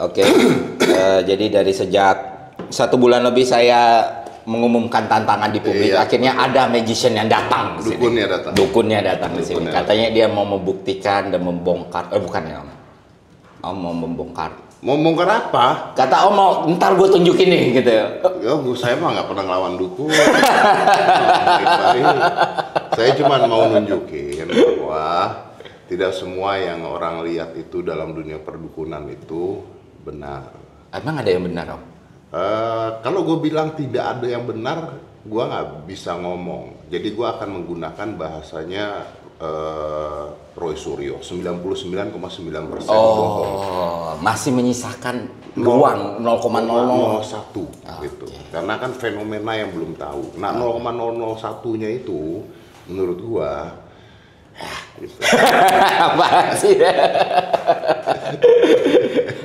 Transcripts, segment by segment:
Oke. Jadi dari sejak 1 bulan lebih saya mengumumkan tantangan di publik, Iya. akhirnya ada magician yang datang ke sini. Dukunnya datang. Dukunnya datang di sini. Dukunnya Katanya dia mau membuktikan dan membongkar. Bukan ya, Om. Om mau membongkar. Mau bongkar apa? Kata Om mau ntar gue tunjukin nih gitu. Ya, saya mah nggak pernah ngelawan dukun. Saya cuma mau nunjukin bahwa tidak semua yang orang lihat itu dalam dunia perdukunan itu benar. Emang ada yang benar, Om? Kalau gue bilang tidak ada yang benar, gue nggak bisa ngomong. Jadi gue akan menggunakan bahasanya Roy Suryo, 99,9% bohong. Oh, masih menyisakan ruang 0,001 gitu. Karena kan fenomena yang belum tahu. Nah, 0,001-nya itu menurut gua gitu. Apaan sih?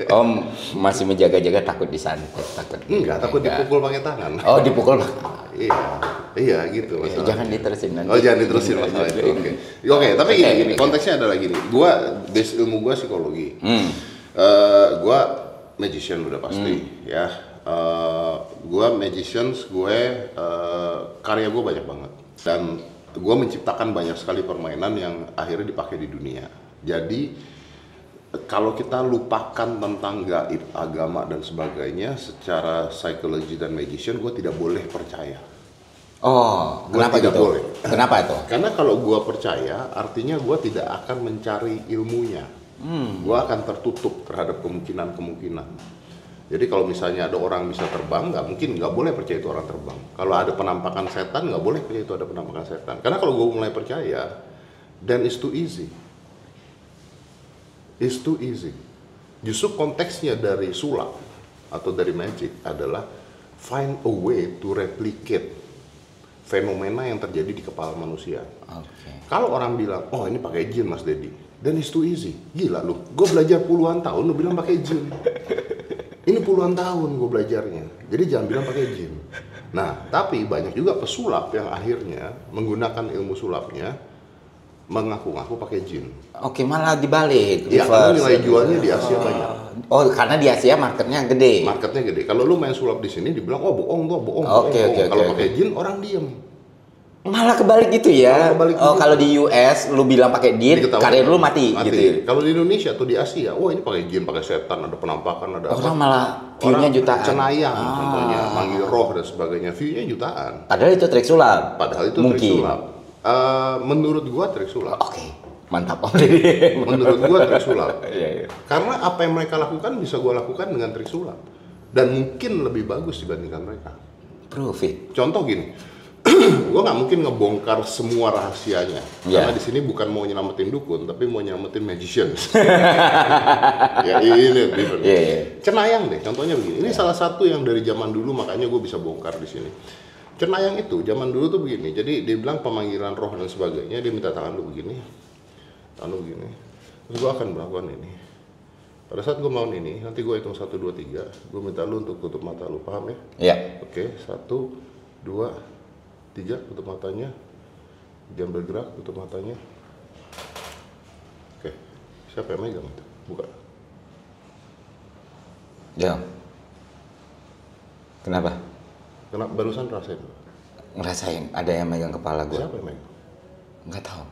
Om masih menjaga-jaga takut disantet, takut. Enggak, takut dipukul pakai tangan. Oh, dipukul. Iya gitu masalah. Jangan diterusin nanti. Oh, jangan diterusin masalah itu. Oke, tapi gini, konteksnya adalah gini. Gua base ilmu gua psikologi. Gua magician udah pasti ya. Gua magicians, karya gue banyak banget dan gue menciptakan banyak sekali permainan yang akhirnya dipakai di dunia. Jadi kalau kita lupakan tentang gaib, agama dan sebagainya, secara psikologi dan magician gue tidak boleh percaya. Oh, Gua kenapa tidak gitu? boleh. Kenapa itu? Karena kalau gue percaya, artinya gue tidak akan mencari ilmunya. Gue akan tertutup terhadap kemungkinan-kemungkinan. Jadi kalau misalnya ada orang bisa terbang, nggak boleh percaya itu orang terbang. Kalau ada penampakan setan, nggak boleh percaya itu ada penampakan setan. Karena kalau gue mulai percaya, then it's too easy. It's too easy. Justru konteksnya dari sulap atau dari magic adalah find a way to replicate fenomena yang terjadi di kepala manusia. Kalau orang bilang, oh ini pakai jin Mas Dedi, then it's too easy. Gila lu, gue belajar puluhan tahun, lu bilang pakai jin. Ini puluhan tahun gue belajarnya, jadi jangan bilang pakai jin. Nah, tapi banyak juga pesulap yang akhirnya menggunakan ilmu sulapnya mengaku-ngaku pakai jin. Oke, malah dibalik. Ya, karena nilai jualnya di Asia banyak. Oh, karena di Asia marketnya gede. Marketnya gede. Kalau lu main sulap di sini, dibilang oh bohong tuh, bohong. Oke. Kalau pakai jin orang diem. Malah kebalik gitu ya. Malah kebalik Oh, gitu. kalau di US lu bilang pakai jin, Diketahui. karir lu mati gitu ya. Kalau di Indonesia atau di Asia, wah ini pakai jin, pakai setan, ada penampakan, ada Orang malah view-nya jutaan. Cenayang contohnya, manggil roh dan sebagainya, view-nya jutaan. Padahal itu trik sulap. Padahal itu mungkin. trik sulap. Menurut gua trik sulap. Oke. Mantap Om Deddy. Menurut gua trik sulap. Iya. Karena apa yang mereka lakukan bisa gua lakukan dengan trik sulap. Dan mungkin lebih bagus dibandingkan mereka. Proof it. Contoh gini, gua nggak mungkin ngebongkar semua rahasianya. Karena di sini bukan mau nyelamatin dukun, tapi mau nyelamatin magician. Ya ini different. Cenayang deh, contohnya begini. Ini salah satu yang dari zaman dulu, makanya gue bisa bongkar di sini. Cenayang itu zaman dulu tuh begini. Jadi dia bilang pemanggilan roh dan sebagainya. Dia minta tangan lu begini, tangan lu begini. Terus gue akan melakukan ini. Pada saat gue mau ini, nanti gue hitung 1, 2, 3. Gue minta lu untuk tutup mata lu, paham ya? Iya. Oke, 1, 2, 3, tutup matanya. Jangan bergerak, tutup matanya. Oke, siapa yang megang itu? Buka. Ya. Kenapa? Karena barusan rasain. Ngerasain ada yang megang kepala gue. Siapa yang megang? Nggak tahu.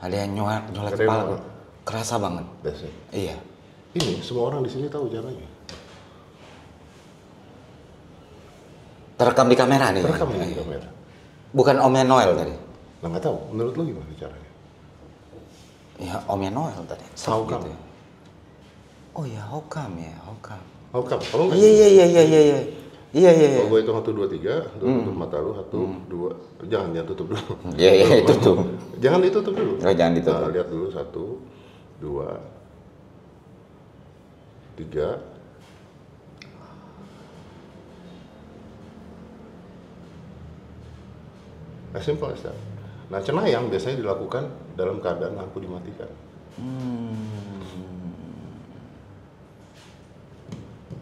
Ada yang nyolek Ada yang kepala. mana? Kerasa banget. That's it. Iya. Ini semua orang di sini tahu caranya. Terekam di kamera nih. Terekam di kamera. Bukan Omnya Noel tadi. Nah nggak tahu. Menurut lo gimana caranya? Ya Omnya Noel tadi. Hokam. Gitu ya. Oh ya Hokam ya Hokam. Hokam. Kalau nggak? Iya. Kalau gue hitung 1, 2, 3, tutup mata lu 1, 2. Jangan tutup dulu. Iya tutup. Jangan ditutup dulu. Oh, jangan ditutup. Nah, lihat dulu 1, 2, 3. As simple as that. Nah, cenayang biasanya dilakukan dalam keadaan lampu dimatikan.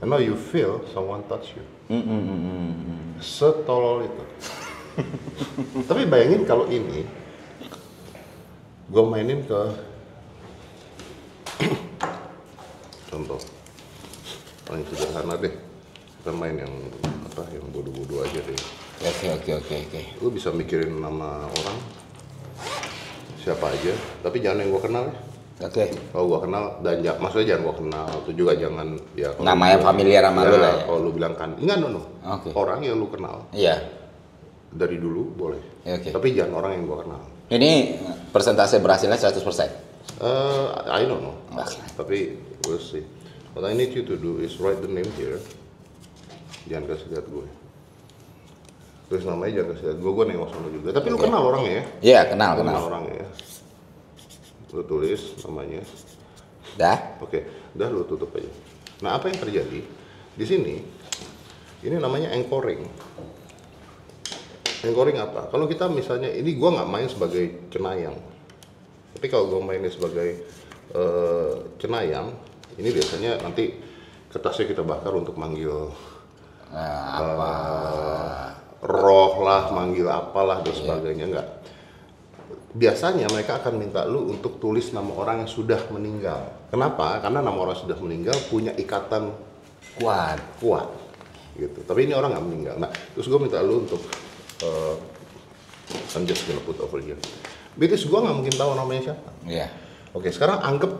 And now you feel someone touch you. Setolol itu. Tapi bayangin kalau ini gue mainin ke contoh Main sederhana deh. Bukan main yang yang bodoh-bodoh aja deh. Oke. Lu bisa mikirin nama orang siapa aja, tapi jangan yang gua kenal ya. Oke. Kalau gua kenal dan maksudnya jangan gua kenal, itu juga jangan ya. Namanya familiar sama lu lah ya. Kalau lu bilang kan, enggak no. Oke. Orang yang lu kenal. Iya. Dari dulu boleh. Oke. Tapi jangan orang yang gua kenal. Ini persentase berhasilnya 100%. I don't know. Okay. Tapi we'll see. What I need you to do is write the name here. Jangan kasih lihat gue. Terus namanya jangan kasih lihat gue nengok sama juga. Tapi lu kenal orangnya ya? Iya, kenal. Orangnya ya. Lu tulis namanya. Dah? Oke, dah lu tutup aja. Nah, apa yang terjadi di sini? Ini namanya anchoring. Anchoring apa? Kalau kita misalnya ini gue nggak main sebagai cenayang. Tapi kalau gue mainnya sebagai cenayang, ini biasanya nanti kertasnya kita bakar untuk manggil roh lah, manggil apalah dan sebagainya. Enggak. Biasanya mereka akan minta lu untuk tulis nama orang yang sudah meninggal. Kenapa? Karena nama orang yang sudah meninggal punya ikatan kuat gitu. Tapi ini orang nggak meninggal. Nah, terus gue minta lu untuk I'm just gonna put over here. Because gue nggak mungkin tahu namanya siapa. Iya. Oke, sekarang anggap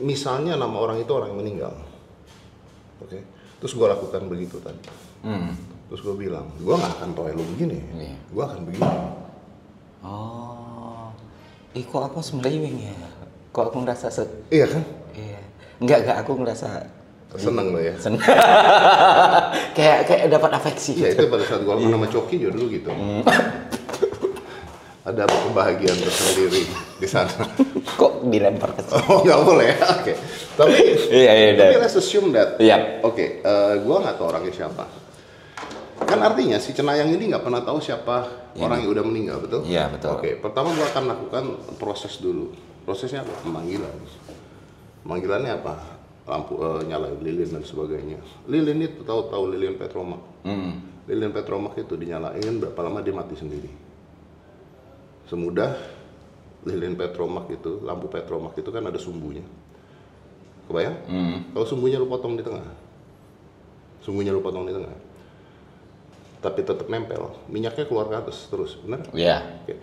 misalnya nama orang itu orang yang meninggal. Oke, terus gue lakukan begitu tadi. Terus gue bilang, gue nggak akan tahu lu begini. Gue akan begini. Oh, kok aku sebenarnya ya? Kok aku ngerasa Iya kan? Iya. Enggak, aku ngerasa seneng lo ya. Seneng. kayak dapat afeksi. Iya, itu pada saat gue sama Coki juga dulu gitu. Ada kebahagiaan tersendiri di sana. Kok dilempar ke sana? Oh, nggak boleh. Oke. Tapi tapi let's assume that. Iya. Oke, gue nggak tahu orangnya siapa. Kan artinya si cenayang ini nggak pernah tahu siapa orang yang udah meninggal, betul? Iya, betul. Oke, pertama gue akan lakukan proses dulu. Prosesnya apa? Pemanggilan. Pemanggilannya apa? Lampu nyalain lilin dan sebagainya. Lilin itu tahu lilin petromak. Lilin petromak itu dinyalain berapa lama dia mati sendiri. Semudah lilin petromak itu, lampu petromak itu kan ada sumbunya. Kebayang? Kalau sumbunya lu potong di tengah. Tapi tetap nempel, minyaknya keluar ke atas terus, benar? Iya. Oke.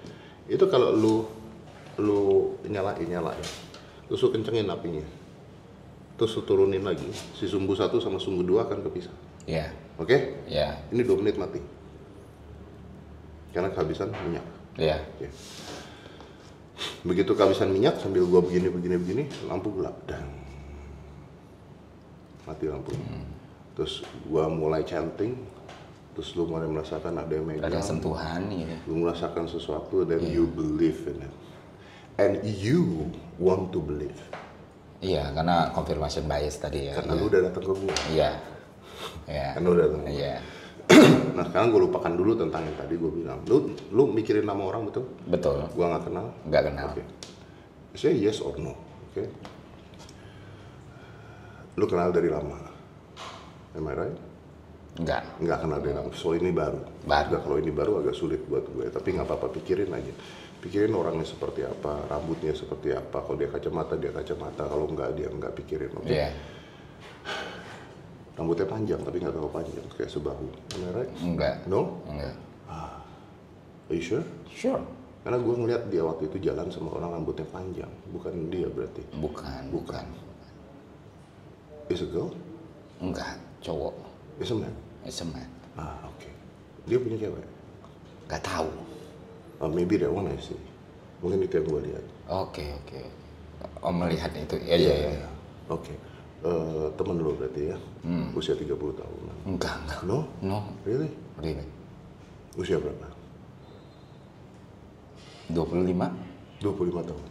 Itu kalau lu nyalain, terus lu kencengin apinya, terus lu turunin lagi, si sumbu 1 sama sumbu 2 akan kepisah. Iya. Oke? Iya. Ini 2 menit mati, karena kehabisan minyak. Iya. Oke. Begitu kehabisan minyak, sambil gua begini, lampu gelap, dan mati lampu. Terus gua mulai chanting. Terus lu mulai merasakan ada yang megang, ada sentuhan gitu. Lu merasakan sesuatu dan you believe in it. And you want to believe. Iya, karena confirmation bias tadi ya. Karena lu udah datang ke gua. Iya. Karena lu udah datang ke gua. Iya. Nah, sekarang gua lupakan dulu tentang yang tadi gua bilang. Lu mikirin nama orang betul? Betul. Gua nggak kenal? Nggak kenal. Oke. Say yes or no. Oke. Lu kenal dari lama. Am I right? Nggak kenal dari lama. So ini baru. Nggak, kalau ini baru agak sulit buat gue. Tapi nggak apa-apa, pikirin aja. Pikirin orangnya seperti apa, rambutnya seperti apa. Kalau dia kacamata, kalau nggak dia nggak pikirin. Oke. Iya. Rambutnya panjang tapi nggak terlalu panjang, kayak sebahu. Am I right? Enggak. No? Enggak. Are you sure? Sure. Karena gue ngeliat dia waktu itu jalan sama orang rambutnya panjang. Bukan dia berarti? Bukan. Is a girl? Enggak, cowok. Is a man? Is a man. Oke. Dia punya cewek? Gak tahu. Maybe that one I see. Mungkin itu yang gue lihat. Oke. Melihat itu. Iya. Oke. Temen lo berarti ya? Usia 30 tahun. Enggak. No? Really? Usia berapa? 25 tahun.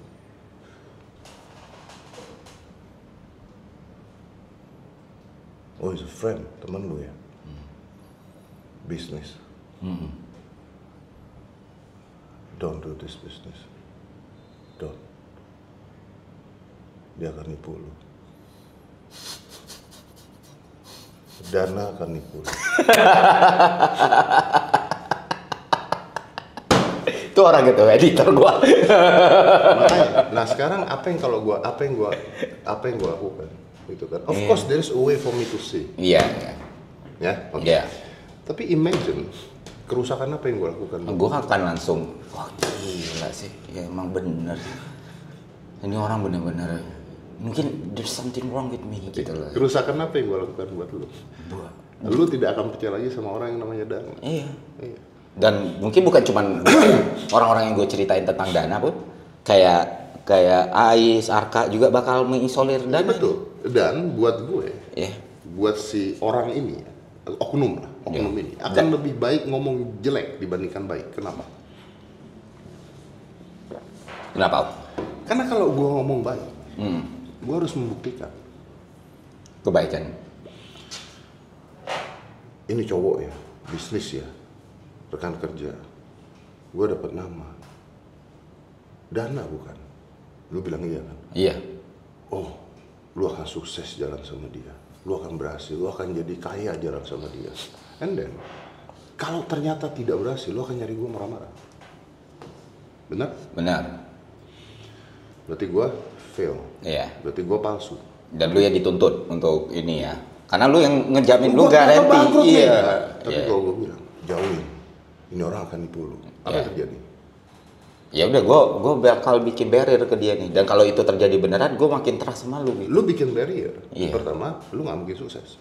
Oh, he's a friend, teman lu ya? Business. Don't do this business. Don't. Dia akan nipu lu. Dana akan nipu lu. Itu orang gitu, editor gua. Makanya, nah sekarang apa yang gua lakukan? gitu kan. Of course there is a way for me to see. Iya. Ya, oke. Tapi imagine kerusakan apa yang gue lakukan? Gue akan langsung, wah gila sih, ya emang bener. Ini orang bener-bener, mungkin there's something wrong with me gitu loh. Kerusakan apa yang gue lakukan buat lu? Lu tidak akan percaya lagi sama orang yang namanya Dana. Iya. Dan mungkin bukan cuman orang-orang yang gue ceritain tentang Dana pun, kayak Ais, Arka juga bakal mengisolir Dana. Betul. Dan buat gue, buat si orang ini, oknum ini akan lebih baik ngomong jelek dibandingkan baik. Kenapa? Karena kalau gue ngomong baik, gue harus membuktikan kebaikan. Ini cowok ya, bisnis ya, rekan kerja, gue dapat nama. Dana bukan? Lu bilang iya kan? Iya. Oh, lu akan sukses jalan sama dia. Lu akan berhasil, lu akan jadi kaya jalan sama dia. And then, kalau ternyata tidak berhasil, lu akan nyari gue marah-marah. Benar? Benar. Berarti gue fail. Iya. Berarti gue palsu. Dan lu yang dituntut untuk ini ya. Karena lu yang ngejamin, lu garanti. Iya. Tapi kalau gue bilang, jauhin. Ini orang akan nipu lu. Apa yang terjadi? Ya udah, gue bakal bikin barrier ke dia nih. Dan kalau itu terjadi beneran, gue makin trust sama lu. Gitu. Lu bikin barrier. Pertama, lu nggak mungkin sukses.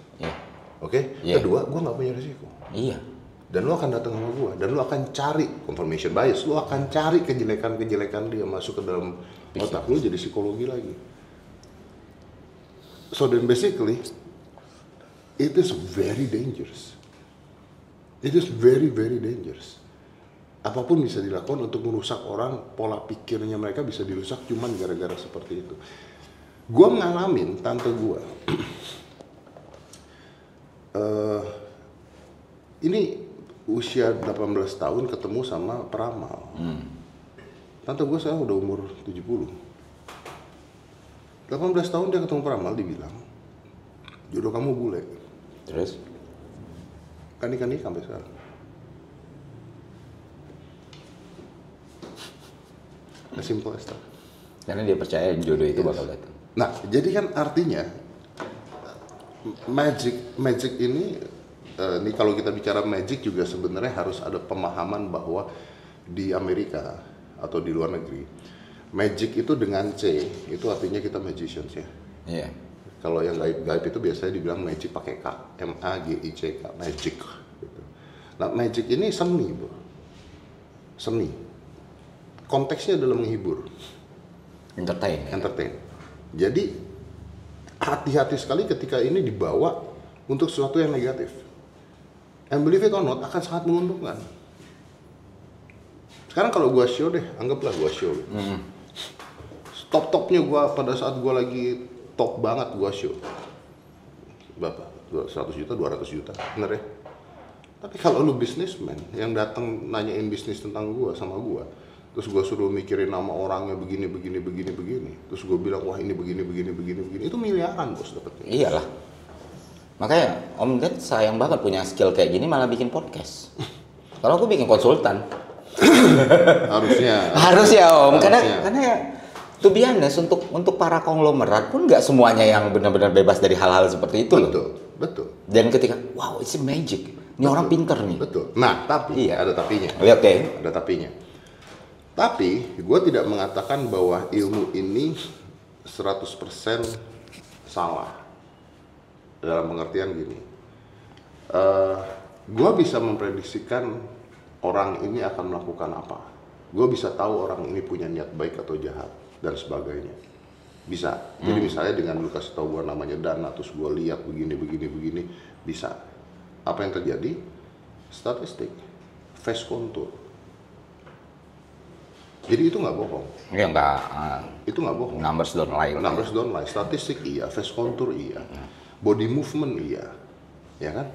Oke. Kedua, gue nggak punya risiko. Iya. Dan lu akan datang sama gue. Dan lu akan cari confirmation bias. Lu akan cari kejelekan dia masuk ke dalam otak lu, jadi psikologi lagi. So then basically, it is very dangerous. It is very, very dangerous. Apapun bisa dilakukan untuk merusak orang, pola pikirnya mereka bisa dirusak cuman gara-gara seperti itu. Gue ngalamin tante gue. Ini usia 18 tahun ketemu sama peramal. Tante gue sekarang udah umur 70. 18 tahun dia ketemu peramal, dibilang jodoh kamu bule. Terus? Kan nikah sampai sekarang. As simple as that. Karena dia percaya jodoh itu bakal datang. Nah, jadi kan artinya magic ini kalau kita bicara magic juga sebenarnya harus ada pemahaman bahwa di Amerika atau di luar negeri, magic itu dengan C itu artinya kita magicians ya. Iya. Kalau yang gaib itu biasanya dibilang magic pakai K, M-A-G-I-C-K, magic. Gitu. Nah, magic ini seni, bro. Seni. Konteksnya adalah menghibur. Entertain. Jadi hati-hati sekali ketika ini dibawa untuk sesuatu yang negatif. And believe it or not, akan sangat menguntungkan. Sekarang kalau gua show deh, anggaplah gua show. Top-topnya gua pada saat gua lagi top banget gua show. Berapa? 100 juta, 200 juta. Bener ya? Tapi kalau lu businessman yang datang nanyain bisnis tentang gua sama gua, terus gue suruh mikirin nama orangnya begini, terus gue bilang wah ini begini, itu miliaran bos dapetnya. Iyalah. Makanya Om Ded sayang banget punya skill kayak gini malah bikin podcast. Kalau aku bikin konsultan. Harus ya Om, karena ya to be honest, untuk para konglomerat pun nggak semuanya yang benar-benar bebas dari hal-hal seperti itu. Betul. Dan ketika wow it's magic, ini orang pinter nih. Betul. Nah tapi ada tapinya. Oke. Ada tapinya. Tapi, gue tidak mengatakan bahwa ilmu ini 100% salah. Dalam pengertian gini. Gue bisa memprediksikan orang ini akan melakukan apa. Gue bisa tahu orang ini punya niat baik atau jahat, dan sebagainya. Bisa. Jadi misalnya dengan lu kasih tahu gue namanya Dana, terus gue lihat begini, bisa. Apa yang terjadi? Statistik. Face contour. Jadi itu nggak bohong. Ya nggak. Itu nggak bohong. Numbers don't lie. Numbers don't lie. Statistik iya, face contour iya, body movement iya, ya kan?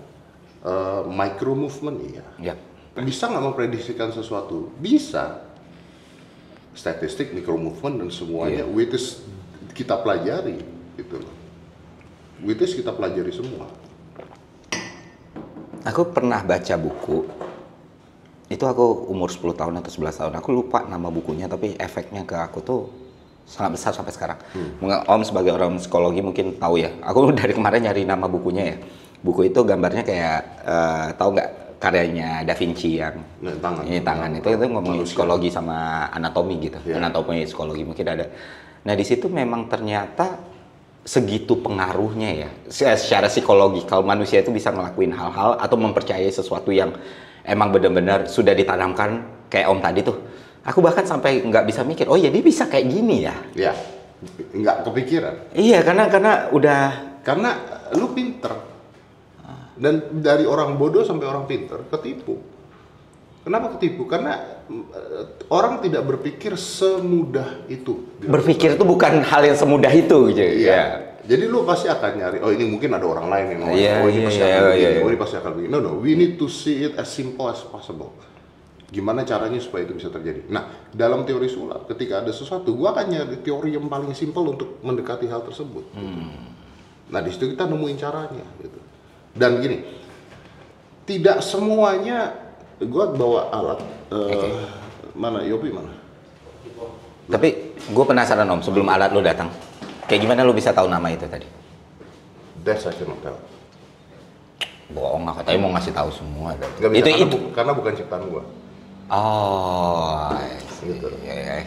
Micro movement iya. Ya. Bisa nggak memprediksikan sesuatu? Bisa. Statistik, micro movement dan semuanya, which is kita pelajari, gitu loh. Which is kita pelajari semua. Aku pernah baca buku. Itu aku umur 10 tahun atau 11 tahun, aku lupa nama bukunya, tapi efeknya ke aku tuh sangat besar sampai sekarang. Om sebagai orang psikologi mungkin tahu ya. Aku dari kemarin nyari nama bukunya ya. Buku itu gambarnya kayak tahu nggak karyanya Da Vinci yang ini tangan itu ngomongin psikologi sama anatomi gitu. Anatomi psikologi mungkin ada. Nah di situ memang ternyata segitu pengaruhnya ya secara psikologi kalau manusia itu bisa ngelakuin hal-hal atau mempercayai sesuatu yang emang benar-benar sudah ditanamkan kayak Om tadi tuh. Aku bahkan sampai nggak bisa mikir, oh ya dia bisa kayak gini ya. Ya, nggak kepikiran. Iya, karena udah... Karena lu pinter. Dan dari orang bodoh sampai orang pinter, ketipu. Kenapa ketipu? Karena orang tidak berpikir semudah itu. Berpikir itu bukan hal yang semudah itu gitu. Iya. Jadi lu pasti akan nyari, oh ini mungkin ada orang lain yang ini pasti akan begini, oh ini pasti akan begini. No, we need to see it as simple as possible. Gimana caranya supaya itu bisa terjadi? Nah, dalam teori sulap, ketika ada sesuatu, gua akan nyari teori yang paling simpel untuk mendekati hal tersebut. Nah, di situ kita nemuin caranya, gitu. Dan gini, tidak semuanya, gua bawa alat. Mana Yopi mana? Tapi gue penasaran Om, sebelum alat lo datang, kayak gimana lo bisa tahu nama itu tadi? That's I cannot tell. Bohong, aku tadi mau ngasih tahu semua. Gak bisa, itu karena bukan ciptaan gua. Oh, gitu. Ya.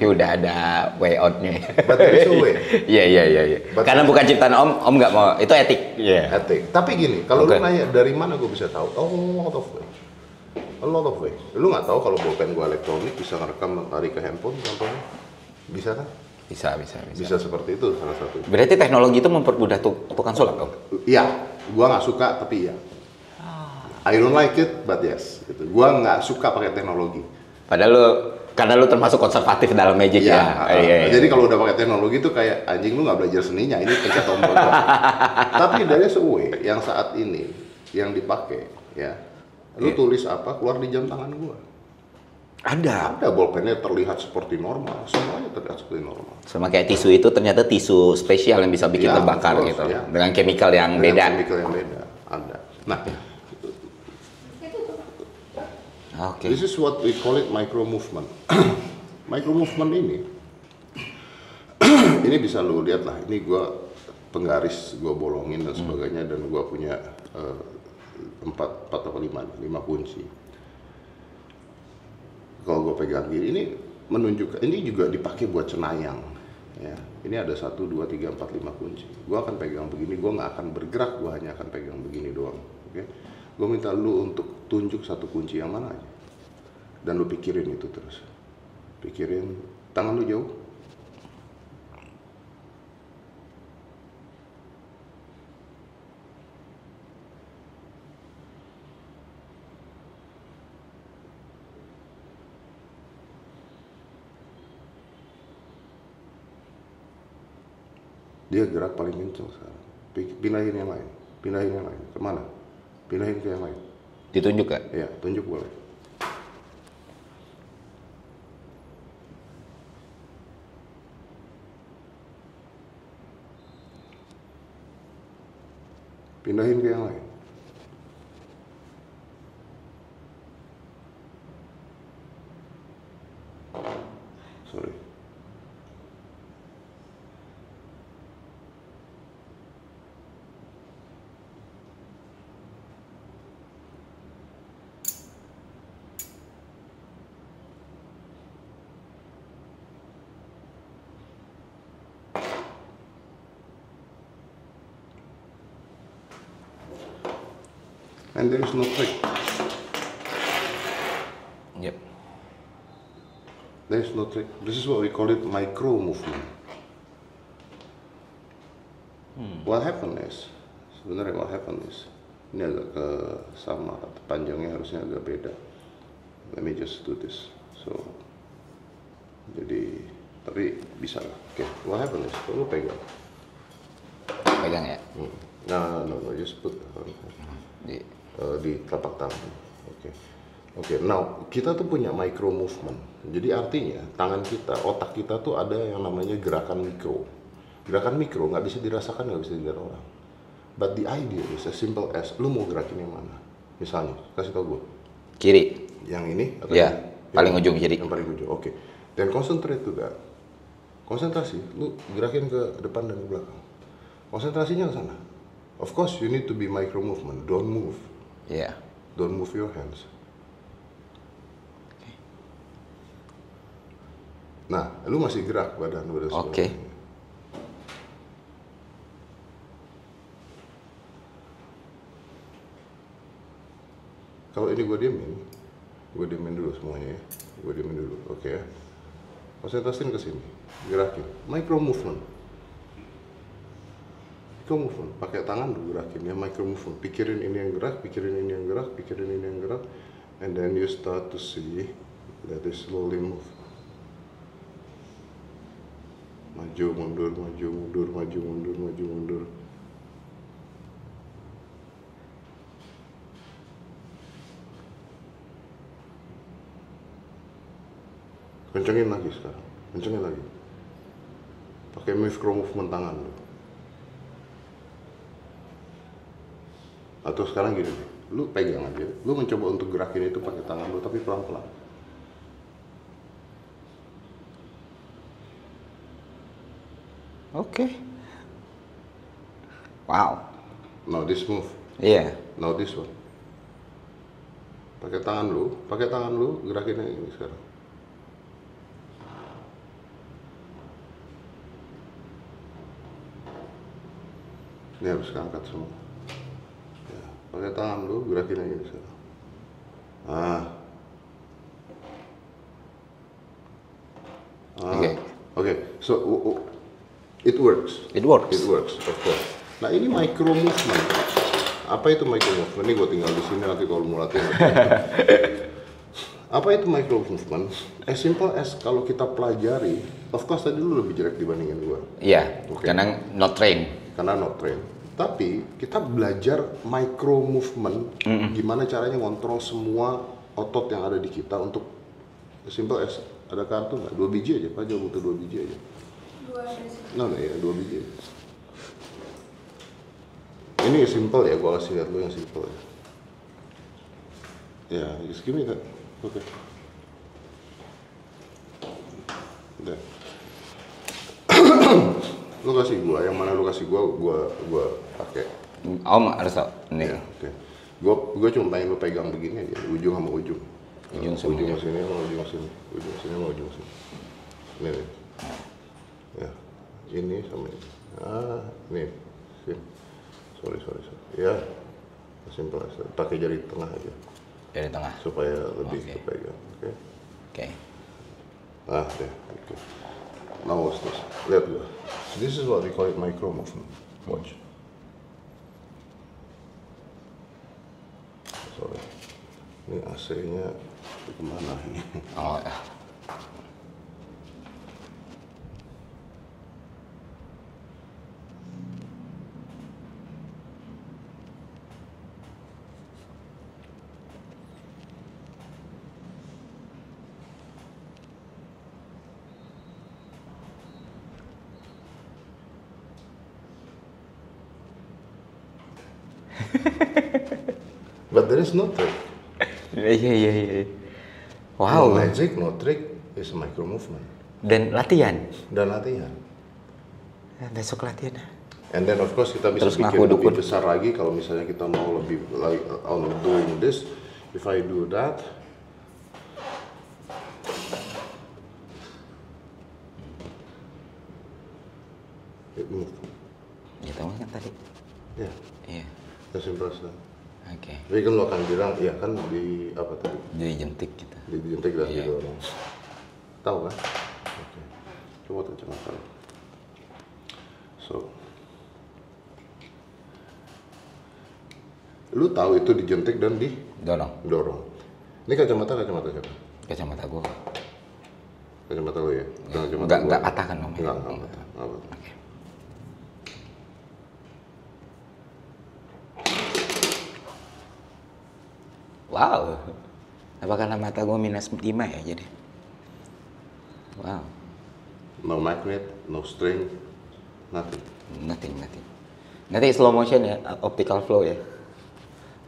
Udah ada way out-nya. But there is a way. Iya. Karena bukan ciptaan Om nggak mau. Itu etik. Etik. Tapi gini, kalau lu nanya dari mana gue bisa tahu? Oh, a lot of way. Lu nggak tahu kalau bolpen gua elektronik bisa ngerekam tarik ke handphone contohnya? Bisa kan? Bisa seperti itu salah satu. Berarti teknologi itu mempermudah tukang sulap, Om? Iya, gua nggak suka tapi iya. I don't like it, but yes. Gitu. Gua nggak suka pakai teknologi. Padahal karena lu termasuk konservatif dalam magic ya. Iya. Jadi kalau udah pakai teknologi itu kayak anjing lu nggak belajar seninya, ini pencet tombol. Tapi dari way yang saat ini yang dipakai, ya, lu tulis apa keluar di jam tangan gua. Ada bolpennya terlihat seperti normal, semuanya terlihat seperti normal. Sama kayak tisu itu ternyata tisu spesial yang bisa bikin terbakar gitu, dengan chemical yang beda. Ada. Nah. Okay. This is what we call it micro movement. Micro movement ini bisa lu lihat lah. Ini gua penggaris, gua bolongin dan sebagainya, dan gua punya 4 atau 5 kunci. Kalau gua pegang gini, ini menunjukkan, ini juga dipakai buat cenayang. Ya, ini ada 1, 2, 3, 4, 5 kunci. Gua akan pegang begini, gua nggak akan bergerak, gua hanya akan pegang begini doang. Oke? Gue minta lu untuk tunjuk satu kunci yang mana aja. Dan lu pikirin itu terus. Pikirin, tangan lu jauh. Dia gerak paling kencang sekarang. Pindahin yang lain. Kemana? Pindahin ke yang lain. Ditunjuk gak? Iya, tunjuk boleh. Pindahin ke yang lain. Sorry. And there is no trick. Yep. There is no trick. This is what we call it micro movement. What happened is, sebenarnya what happened is, ini agak ke sama, panjangnya harusnya agak beda. Let me just do this. So, jadi, tapi bisa lah. Oke, what happened is, lu pegang. Pegang ya? No, just put di telapak tangan. Oke. Now kita tuh punya micro movement. Jadi artinya tangan kita, otak kita tuh ada yang namanya gerakan mikro. Gerakan mikro nggak bisa dirasakan, nggak bisa dilihat orang. But the idea is as simple as lu mau gerakin yang mana. Misalnya, kasih tau gue. Kiri. Yang ini? Atau paling ujung kiri. Yang paling ujung. Oke. Then concentrate to that. Konsentrasi, lu gerakin ke depan dan ke belakang. Konsentrasinya ke sana. Of course, you need to be micro movement. Don't move. Yeah. Don't move your hands. Okay. Nah, lu masih gerak badan udah. Oke. Kalau ini gue diemin dulu semuanya ya. Gue diemin dulu, oke ya. Konsentrasiin ke sini, gerakin. Micro movement. Micro movement, pakai tangan dulu gerakin ya, micro movement. Pikirin ini yang gerak, pikirin ini yang gerak, pikirin ini yang gerak. And then you start to see that it slowly move. Maju, mundur, maju, mundur, maju, mundur, maju, mundur. Kencengin lagi sekarang, kencengin lagi. Pakai micro movement tangan lu. Atau sekarang gini, lu pegang aja. Lu mencoba untuk gerakin itu pakai tangan lu, tapi pelan-pelan. Oke. Wow. Now this move. Iya. Yeah. Now this one. Pakai tangan lu gerakin yang ini sekarang. Ini harus angkat semua. Ya, pakai tangan lu gerakin yang ini sekarang. Okay. So it works. It works. It works, of course. Nah ini micro movement. Apa itu micro movement? Ini gue tinggal di sini nanti kalau mau latihan. Apa itu micro movement? As simple as kalau kita pelajari, of course tadi lu lebih jelek dibandingin gue. Iya. Okay. Karena not train. Tapi kita belajar micro movement, gimana caranya ngontrol semua otot yang ada di kita untuk simple as ada kartu nggak? 2 biji aja, Pak Jo butuh 2 biji aja. 2 ya, 2 biji aja. Ini simple ya, gua kasih lihat lu yang simple ya. Ya, just give me that. Oke. Udah. Lu kasih gua, yang mana lu kasih gua pakai. Om harus tau. Nih. Ya, oke. Gua cuma pengen lu pegang begini aja, ujung sama ujung. Ujung sini sama ujung sini. Ujung sini sama ujung sini. Ini nih. Ya. Ini sama ini. Nih. Sini. Sorry. Ya. Simple aja. Pakai jari tengah aja. Jari tengah. Supaya lebih kepegang. Oke. Oke. Deh. Oke. Now watch this. Lihat gua. This is what we call it micro movement. Watch. Sorry. Ini AC-nya kemana ini? Oh ya. But there is no trick. Iya. Wow. No magic, no trick, is micro movement. Dan latihan. Besok latihan. And then of course kita bisa bikin lebih besar lagi kalau misalnya kita mau lebih like on doing this. If I do that, it move. Ya tahu kan tadi. Ya. Iya. Simple as that. Oke. Tapi kan lo akan bilang, ya kan di apa tadi? Dijentik gitu. Dijentik dan didorong. Tahu kan? Oke. Coba kacamata. So, lu tahu itu dijentik dan didorong. Ini kacamata siapa? Kacamata gua. Kacamata lo ya? Enggak patah kan Om? Enggak patah. Oke. Wow. Apa karena mata gua minus 5 ya jadi? Wow. No magnet, no string, nothing. Nanti slow motion ya, optical flow ya.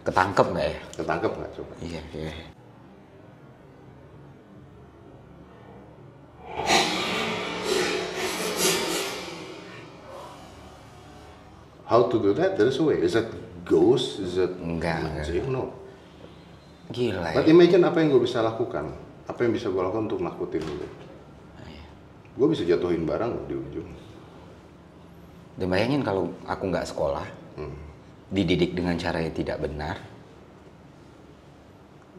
Ketangkep nggak ya? Ketangkep nggak coba? Iya. How to do that? There's a way. Is that ghost? Is that magic? No. Gila. But imagine apa yang gue bisa lakukan. Apa yang bisa gue lakukan untuk nakutin lu. Gue bisa jatuhin barang di ujung. Dan bayangin kalau aku nggak sekolah, dididik dengan cara yang tidak benar,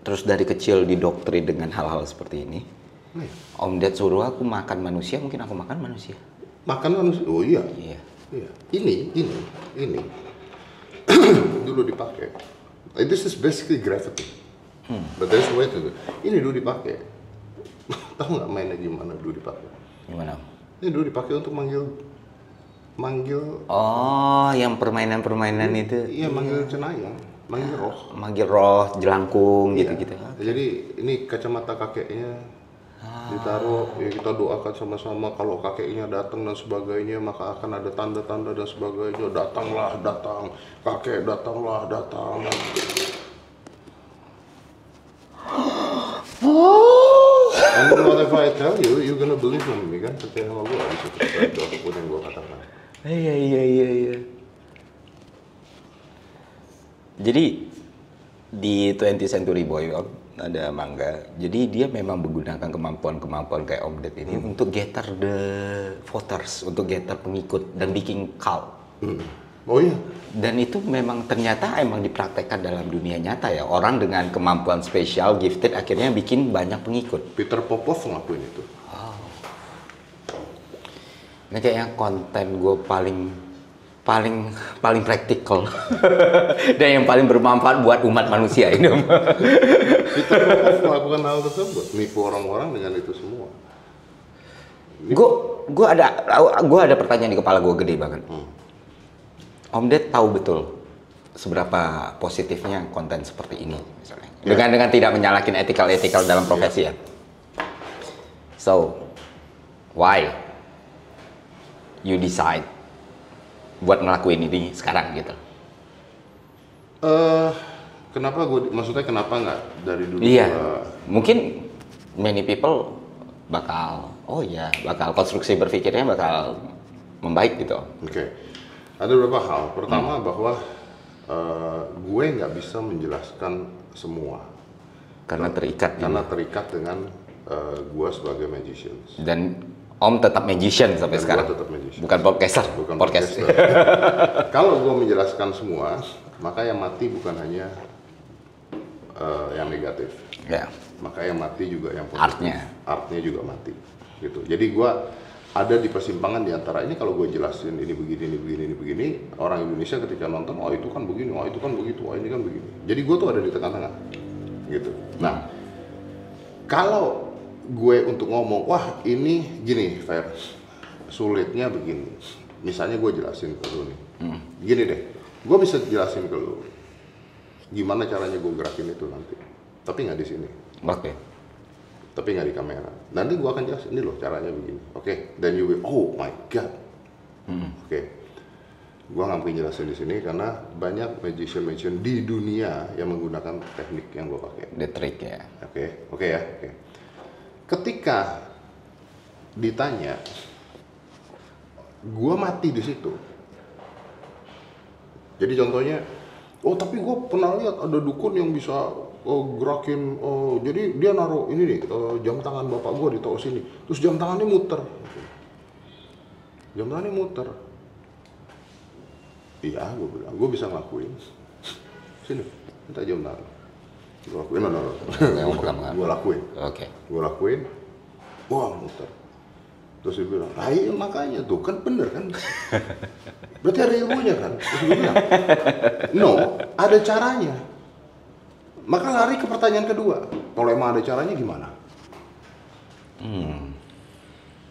terus dari kecil didoktrin dengan hal-hal seperti ini. Om Ded suruh aku makan manusia, mungkin aku makan manusia. Makan manusia? Oh iya. Iya. Ini. Dulu dipakai. This is basically gravity. But there's a way to do. Ini dulu dipakai. Tahu nggak mainnya gimana dulu dipakai? Gimana? Ini dulu dipakai untuk manggil. Oh, yang permainan-permainan itu? Iya, manggil cenayang, manggil roh. Manggil roh, jelangkung, gitu-gitu. Jadi ini kacamata kakeknya ditaruh, ya kita doakan sama-sama kalau kakeknya datang dan sebagainya, maka akan ada tanda-tanda dan sebagainya. Datanglah, datang, kakek datanglah, datang. And what if I tell you, you're gonna believe me kan? Percaya sama gue, bisa percaya apapun yang gue katakan. Iya. Jadi di 20th Century Boy ada manga. Jadi dia memang menggunakan kemampuan kayak Om Ded ini untuk gather the voters, untuk gather pengikut dan bikin cult. Oh iya. Dan itu memang ternyata emang dipraktekkan dalam dunia nyata ya. Orang dengan kemampuan spesial, gifted akhirnya bikin banyak pengikut. Peter Popov ngelakuin itu. Ini kayaknya konten gue paling praktikal dan yang paling bermanfaat buat umat manusia ini. Peter Popov melakukan hal tersebut, nipu orang-orang dengan itu semua. Gue ada pertanyaan di kepala gue gede banget. Om Ded tahu betul seberapa positifnya konten seperti ini, misalnya. Dengan tidak menyalahkan etikal dalam profesi ya. So, why you decide buat ngelakuin ini sekarang gitu? Maksudnya kenapa nggak dari dulu? Iya, mungkin many people bakal konstruksi berpikirnya bakal membaik gitu. Oke. Ada beberapa hal. Pertama bahwa gue nggak bisa menjelaskan semua. Karena terikat dengan gue sebagai magician. Dan Om tetap magician sampai sekarang. Tetap magician. Bukan podcaster. Podcaster. Kalau gue menjelaskan semua, maka yang mati bukan hanya yang negatif. Ya. Maka yang mati juga yang positif. Artnya juga mati. Gitu. Jadi gue ada di persimpangan di antara ini. Kalau gue jelasin ini begini, orang Indonesia ketika nonton, oh itu kan begini, oh itu kan begitu, oh ini kan begini. Jadi gue tuh ada di tengah-tengah. Gitu. Nah, kalau gue untuk ngomong, wah ini gini, Fer, sulitnya begini. Misalnya gue jelasin ke lu nih, gini deh, gue bisa jelasin ke lu gimana caranya gue gerakin itu nanti, tapi nggak di sini. Oke. Tapi nggak di kamera. Nanti gue akan jelasin, ini loh caranya begini. Oke, then you will, oh my god. Oke. Gue nggak mungkin jelasin di sini karena banyak magician di dunia yang menggunakan teknik yang gue pakai. The trick ya. Oke ya. Ketika ditanya, gue mati di situ. Jadi contohnya, oh tapi gue pernah lihat ada dukun yang bisa gerakin, jadi dia naruh ini nih, jam tangan bapak gue ditaruh sini, terus jam tangannya muter. Iya, gue bilang, gue bisa ngelakuin. Sini, minta jam tangan. Gue lakuin, gue lakuin. Oke. Gue lakuin, wah muter. Terus dia bilang, iya makanya tuh, kan bener kan? Berarti ada ilmunya kan? Terus gue bilang, no, ada caranya. Maka lari ke pertanyaan kedua, kalau emang ada caranya gimana?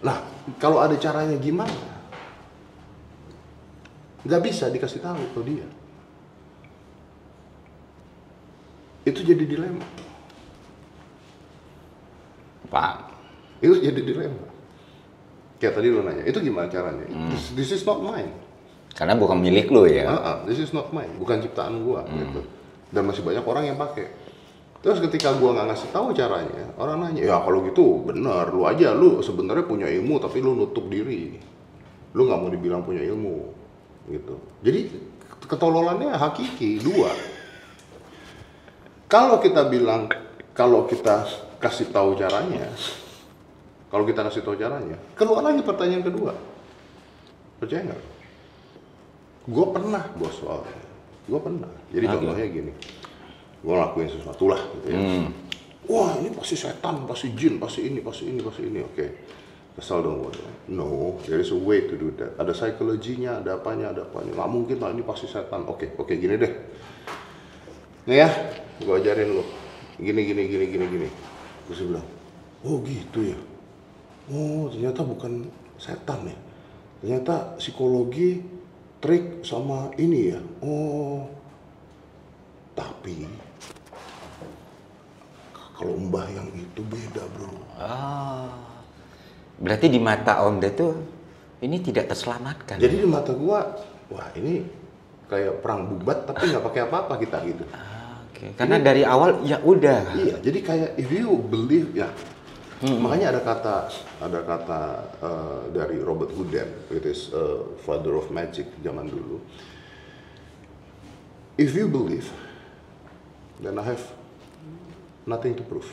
Nah, kalau ada caranya gimana? Nggak bisa dikasih tahu ke dia. Itu jadi dilema. Pak. Itu jadi dilema. Kayak tadi lo nanya, itu gimana caranya? This is not mine. Karena bukan milik lo ya. This is not mine, bukan ciptaan gua gitu. Dan masih banyak orang yang pakai. Terus ketika gua nggak ngasih tahu caranya, orang nanya, ya kalau gitu bener, lu sebenarnya punya ilmu tapi lu nutup diri. Lu nggak mau dibilang punya ilmu, gitu. Jadi ketololannya hakiki dua. Kalau kita bilang, kalau kita kasih tahu caranya, keluar lagi pertanyaan kedua. Percaya nggak? Gue pernah, bos, soalnya. Gue pernah. Jadi contohnya gini, gue lakuin sesuatu lah, gitu ya. Wah, ini pasti setan, pasti jin, pasti ini. Oke. Kesal dong gue. No, there is a way to do that. Ada psikologinya, ada apanya. Nggak mungkin lah, ini pasti setan. Oke, gini deh. Nih ya, gue ajarin lo. Gini. Terus bilang, oh gitu ya. Oh, ternyata bukan setan ya. Ternyata psikologi, trik sama ini ya. Oh, tapi kalau mbah yang itu beda, bro. Berarti di mata Om Ded tuh ini tidak terselamatkan. Jadi di mata gua, wah ini kayak perang bubat tapi nggak pakai apa-apa kita gitu. Okay. Karena dari awal ya udah. Iya, jadi kayak if you believe ya. Makanya ada kata dari Robert Houdin, it is father of magic zaman dulu. If you believe, then I have nothing to prove.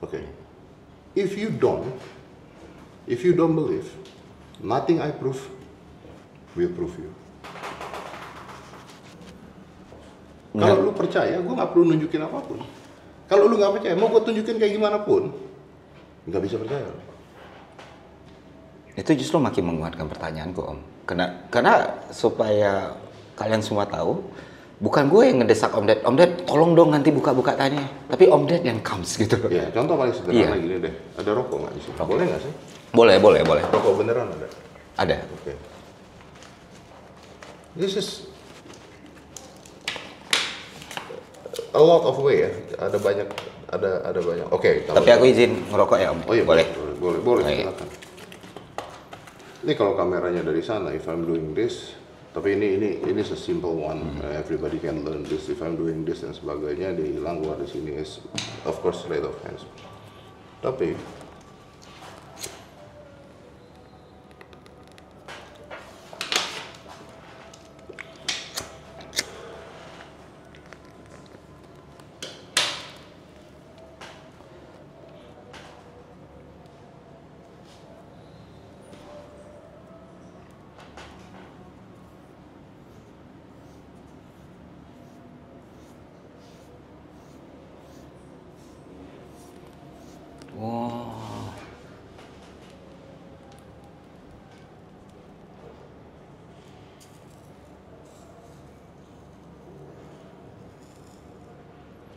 Okay. If you don't believe, nothing I prove will prove you. Kalau lu percaya, gue nggak perlu nunjukin apapun. Kalau lu nggak percaya, mau gue tunjukin kayak gimana pun, nggak bisa percaya. Itu justru makin menguatkan pertanyaanku, Om. Karena supaya kalian semua tahu, bukan gue yang ngedesak Om Ded, tolong dong nanti buka-buka tanya. Tapi Om Ded yang comes gitu. Ya, contoh paling sederhana gini deh. Ada rokok nggak di sini? Boleh nggak sih? Boleh. Rokok beneran ada? Ada. Oke. This is a lot of way ya. Ada banyak. Oke. Tapi aku izin ngerokok ya, Om. Oh iya, boleh. Silakan. Ini kalau kameranya dari sana, if I'm doing this, tapi ini a simple one. Everybody can learn this. If I'm doing this dan sebagainya, dia hilang gua di sini is of course sleight of hands. Tapi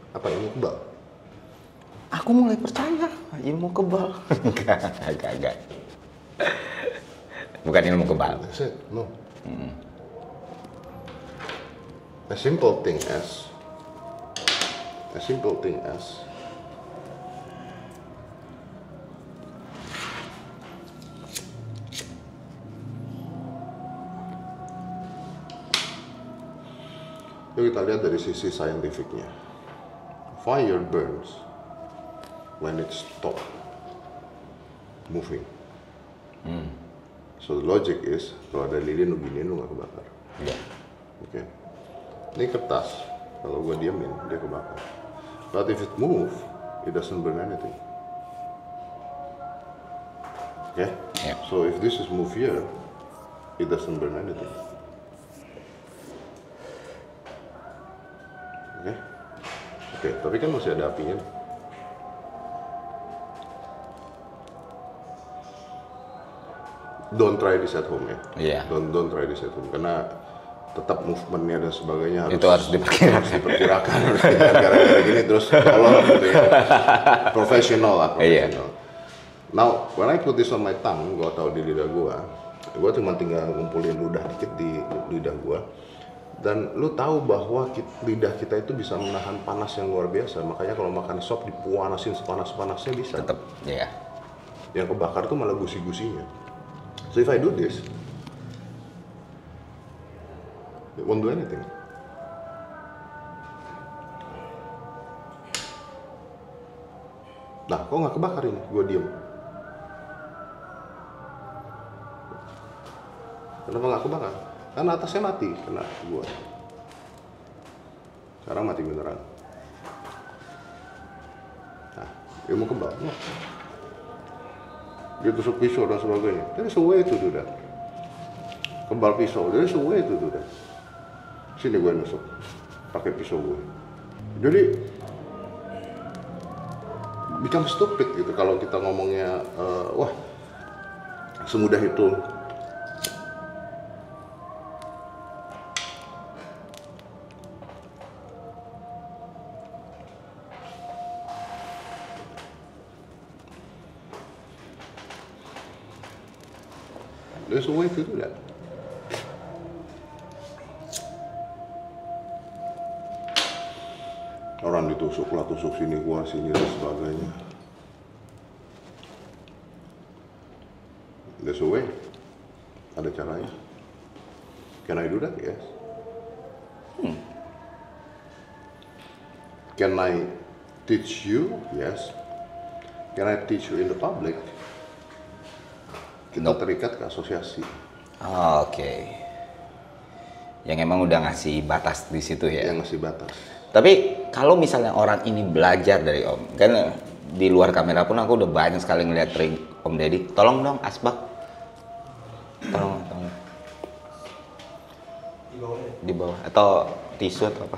apa ilmu kebal? Aku mulai percaya ilmu kebal. Enggak. Bukan ilmu kebal. That's it. No. A simple thing as Yuk kita lihat dari sisi saintifiknya. Fire burns when it stop moving. So the logic is kalau ada lilin lu giniin lu nggak kebakar. Iya. Oke. Ini kertas, kalau gua diamin dia kebakar. But if it move, it doesn't burn anything. Okay? Yeah. So if this is move here, it doesn't burn anything. Oke, tapi kan masih ada apinya. Don't try this at home ya. Iya. Don't try this at home karena tetap movementnya dan sebagainya harus diperkirakan. Gara-gara gini terus tolong gitu ya. Profesional. Iya. Now, when I put this on my tongue, gua tahu di lidah gua cuma tinggal ngumpulin ludah dikit di lidah gua. Dan lu tahu bahwa lidah kita itu bisa menahan panas yang luar biasa. Makanya kalau makan sop dipuanasin sepanas-panasnya bisa. Tetap, ya. Yang kebakar tuh malah gusi-gusinya. So if I do this, it won't do anything. Nah, kok nggak kebakar ini? Gue diem. Kenapa nggak kebakar? Karena atasnya mati kena gua. Sekarang mati beneran. Nah, ilmu kebal. Dia tusuk pisau dan sebagainya. There is a way to do that. Kebal pisau, there is a way to do that. Sini gue nusuk, pakai pisau gue. Jadi become stupid gitu kalau kita ngomongnya, wah semudah itu. There's a way to do that. Orang ditusuk lah, tusuk sini, gua sini dan sebagainya. There's a way. Ada caranya. Can I do that? Yes. Can I teach you? Yes. Can I teach you in the public? Kita terikat ke asosiasi. Oke. Yang emang udah ngasih batas di situ ya? Yang ngasih batas. Tapi kalau misalnya orang ini belajar dari Om, kan di luar kamera pun aku udah banyak sekali ngeliat trik Om Deddy. Tolong dong asbak. Tolong. Di bawah. Atau tisu atau apa.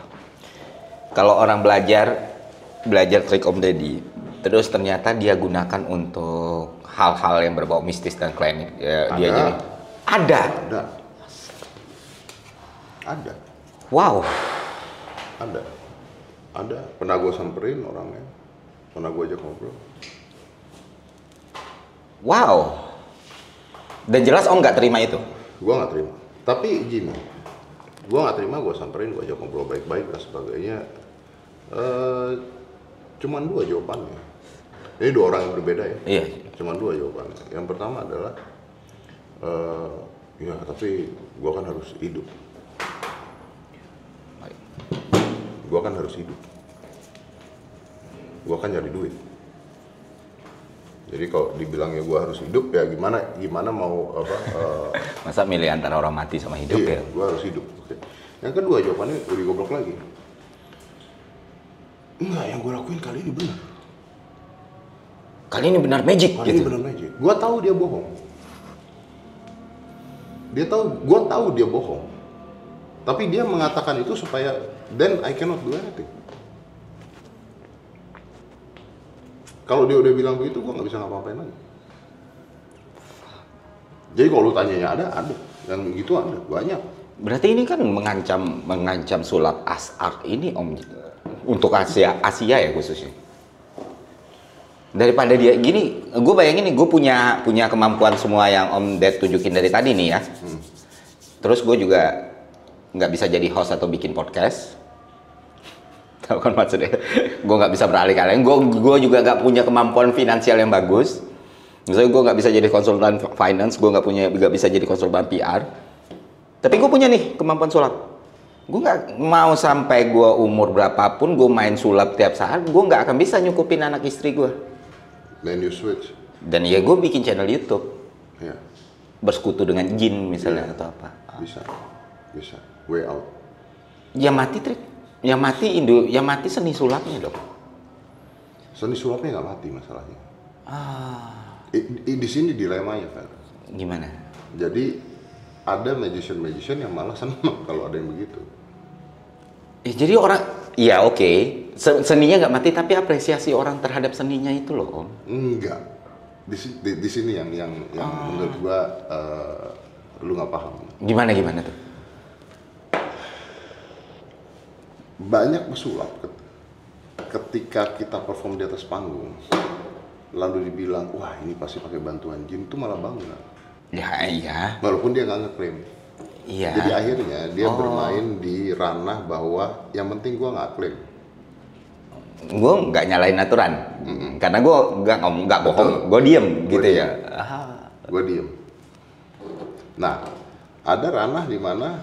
Kalau orang belajar trik Om Deddy, terus ternyata dia gunakan untuk hal-hal yang berbau mistis dan klinik, ya, dia jadi ada. Wow. Ada. Pernah gue samperin orangnya, pernah gue ajak ngobrol. Wow. Dan jelas Om nggak terima itu? Gue nggak terima. Tapi gini, gue nggak terima, gue samperin, gue ajak ngobrol baik-baik dan sebagainya. Cuman 2 jawabannya. Ini 2 orang yang berbeda ya. Iya. Cuman 2 jawabannya. Yang pertama adalah, ya tapi gue kan harus hidup. Gue kan harus hidup. Gue kan nyari duit. Jadi kalau dibilangnya gue harus hidup, ya gimana mau apa? Masa milih antara orang mati sama hidup iya, ya? Gue harus hidup. Oke. Yang kedua jawabannya lebih goblok lagi. Enggak, yang gue lakuin kali ini benar. Kali ini benar magic Kali gitu? ini benar magic. Gue tahu dia bohong. Gue tahu dia bohong. Tapi dia mengatakan itu supaya then I cannot do anything. Kalau dia udah bilang begitu, gue nggak bisa ngapa-ngapain lagi. Jadi kalau lu tanyanya ada, dan begitu ada banyak. Berarti ini kan mengancam sulap asar ini Om, untuk Asia ya khususnya. Daripada dia gini, gue bayangin nih, gue punya kemampuan semua yang Om Ded tunjukin dari tadi nih ya. Terus gue juga nggak bisa jadi host atau bikin podcast. Tahu kan maksudnya? Gue nggak bisa beralih kalian. Gue juga nggak punya kemampuan finansial yang bagus. Misalnya gue nggak bisa jadi konsultan finance, gue nggak bisa jadi konsultan PR. Tapi gue punya nih kemampuan sulap. Gue nggak mau sampai gue umur berapapun gue main sulap tiap saat, gue nggak akan bisa nyukupin anak istri gue. Then you switch. Dan ya gue bikin channel YouTube. Yeah. Bersekutu dengan jin misalnya atau apa. Bisa. Way out. Ya mati trik. Ya mati seni sulapnya dong. Seni sulapnya nggak mati masalahnya. Di sini dilemanya, Fer. Gimana? Jadi ada magician yang malah senang kalau ada yang begitu. Jadi orang, ya oke, seninya nggak mati tapi apresiasi orang terhadap seninya itu loh Om. Enggak. Di sini yang menurut gua lu nggak paham. Gimana tuh? Banyak pesulap ketika kita perform di atas panggung, lalu dibilang, wah ini pasti pakai bantuan jin, itu malah bangga. Ya iya. Walaupun dia nggak ngeklaim. Iya. Jadi akhirnya dia bermain di ranah bahwa yang penting gua nggak klaim. Gue nggak nyalain aturan, karena gue nggak bohong, gue diem gitu ya. Gue diem. Nah, ada ranah di mana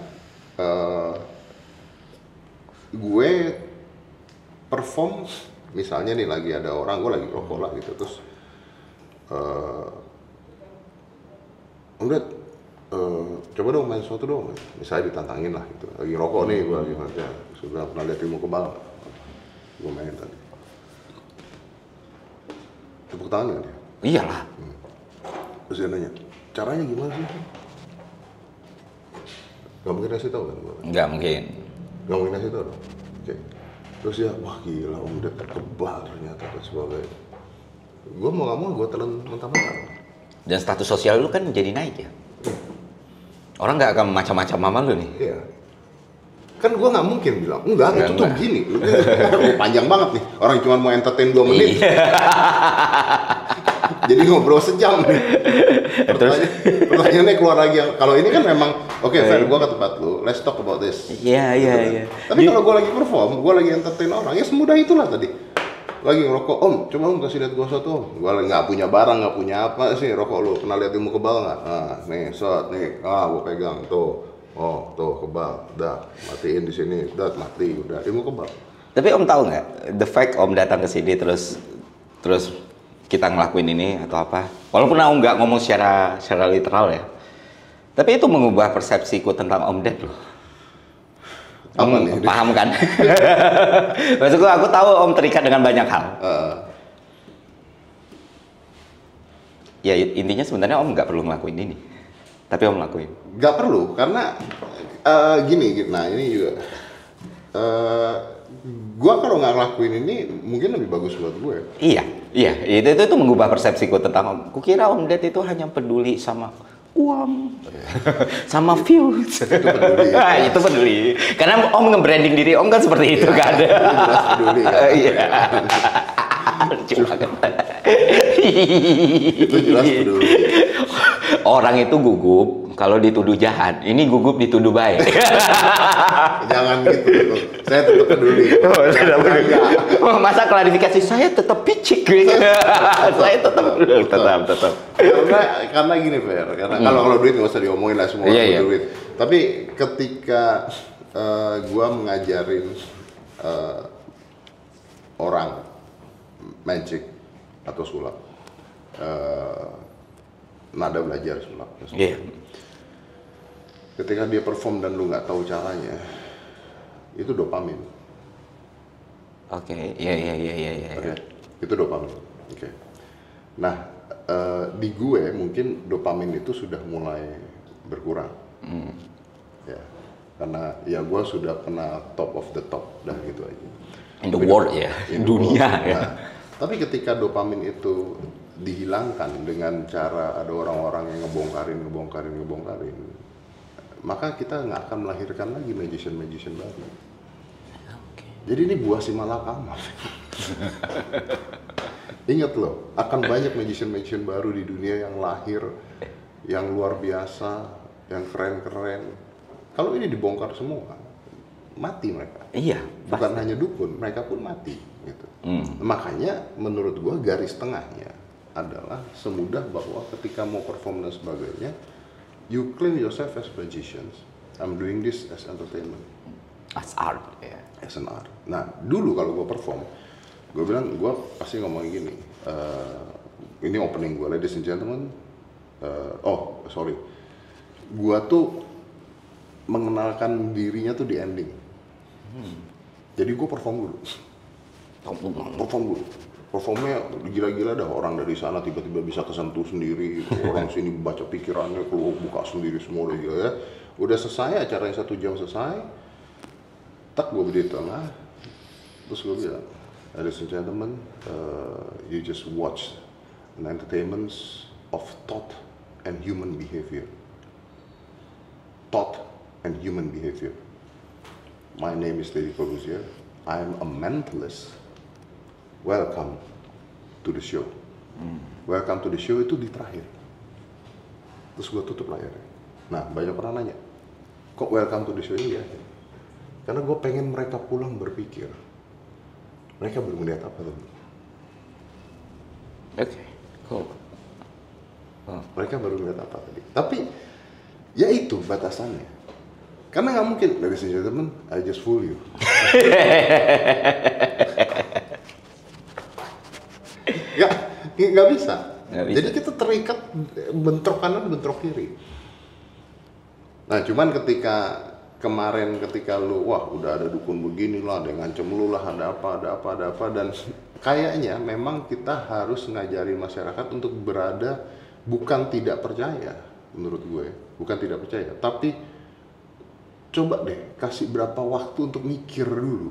gue perform, misalnya nih lagi ada orang, gue lagi rokok lah gitu, terus udah coba dong main sesuatu dong, misalnya ditantangin lah gitu, lagi rokok nih gue lagi ya, sudah pernah lihat ilmu kebal, gue main tadi, tepuk tangan dia. Iyalah. Terus dia nanya, caranya gimana sih? Gak mungkin kasih tahu kan? Nggak mungkin. Gak mungkin kasih tahu dong. Oke. Terus dia, wah gila Om Ded kebal ternyata dan sebagainya. Gue mau gak mau gue telan mentah-mentah. Dan status sosial lu kan jadi naik ya. Orang nggak akan macam-macam mama lu nih. Iya. Kan gue nggak mungkin bilang, enggak, itu tuh begini. Panjang banget nih, orang cuma mau entertain 2 menit. Jadi ngobrol sejam nih. Pertanyaannya keluar lagi yang, kalau ini kan memang, oke, Fer, gue ke tempat lu, let's talk about this. Iya. Tapi kalau gue lagi perform, gue lagi entertain orang, ya semudah itulah tadi. Lagi ngerokok, Om, coba Om kasih lihat gue satu Om. Gue lagi nggak punya barang, nggak punya apa sih, rokok lu. Pernah lihat ilmu kebal nggak? Nah, nih, shot, nih, gue pegang, tuh. Oh, tuh kebal, udah matiin di sini, udah mati, udah ilmu kebal. Tapi Om tahu nggak, the fact Om datang ke sini terus kita ngelakuin ini atau apa, walaupun Om nggak ngomong secara literal ya, tapi itu mengubah persepsiku tentang Om Ded loh. Apa nih? Paham kan? Maksudku aku tahu Om terikat dengan banyak hal. Ya intinya sebenarnya Om nggak perlu ngelakuin ini, tapi Om lakuin. Nggak perlu, karena gini, nah ini juga, gue kalau nggak ngelakuin ini mungkin lebih bagus buat gue. Iya, itu mengubah persepsiku tentang Om. Kukira Om Ded itu hanya peduli sama uang, sama views. Itu peduli. Itu peduli. Karena Om nge-branding diri Om kan seperti itu kan. Jelas peduli. Iya. Itu jelas peduli. Orang itu gugup kalau dituduh jahat. Ini gugup dituduh baik. Jangan gitu. Saya tetap peduli. Masa klarifikasi saya tetap picik. Saya tetap. Karena gini Fer. Kalau duit nggak usah diomongin lah, semua duit. Tapi ketika gua mengajarin orang magic atau sulap, nada belajar sulap. Ketika dia perform dan lu nggak tahu caranya, itu dopamin. Iya. Itu dopamin. Oke. Nah, di gue mungkin dopamin itu sudah mulai berkurang. Ya, karena ya gue sudah kena top of the top dan gitu aja. In the world ya, dunia ya. Nah, tapi ketika dopamin itu dihilangkan dengan cara ada orang-orang yang ngebongkarin, maka kita nggak akan melahirkan lagi magician baru. Jadi ini buah si malakama. Ingat loh, akan banyak magician baru di dunia yang lahir, yang luar biasa, yang keren. Kalau ini dibongkar semua, mati mereka. Iya. Bukan hanya dukun, mereka pun mati. Gitu. Makanya menurut gua garis tengahnya adalah semudah bahwa ketika mau perform dan sebagainya, you claim yourself as magicians. I'm doing this as entertainment. As art, ya. As an art. Nah, dulu kalau gue perform, gue bilang, gue pasti ngomong gini, ini opening gue, ladies and gentlemen, gue tuh mengenalkan dirinya tuh di ending. Jadi gue perform dulu. Performnya gila-gila dah, orang dari sana tiba-tiba bisa kesentuh sendiri, orang sini baca pikirannya, keluar buka sendiri semua udah gila ya. Udah selesai, acara yang 1 jam selesai, tak gue berdiri di tengah, terus gue bilang, ladies and gentlemen, you just watch an entertainment of thought and human behavior. Thought and human behavior. My name is Deddy Corbuzier. I am a mentalist. Welcome to the show. Welcome to the show itu di terakhir. Terus gue tutup layarnya. Nah, banyak orang nanya, kok welcome to the show ini ya? Karena gue pengen mereka pulang berpikir, mereka baru melihat apa tuh? Oke, cool. Mereka baru melihat apa tadi? Tapi, ya itu batasannya. Karena nggak mungkin, ladies and gentlemen, I just fool you. Nggak bisa. Jadi kita terikat bentrok kanan, bentrok kiri. Nah, cuman ketika kemarin ketika lu, wah udah ada dukun begini lah, ada yang ngancem lu lah, ada apa, dan kayaknya memang kita harus ngajarin masyarakat untuk berada bukan tidak percaya, menurut gue, bukan tidak percaya, tapi coba deh kasih berapa waktu untuk mikir dulu,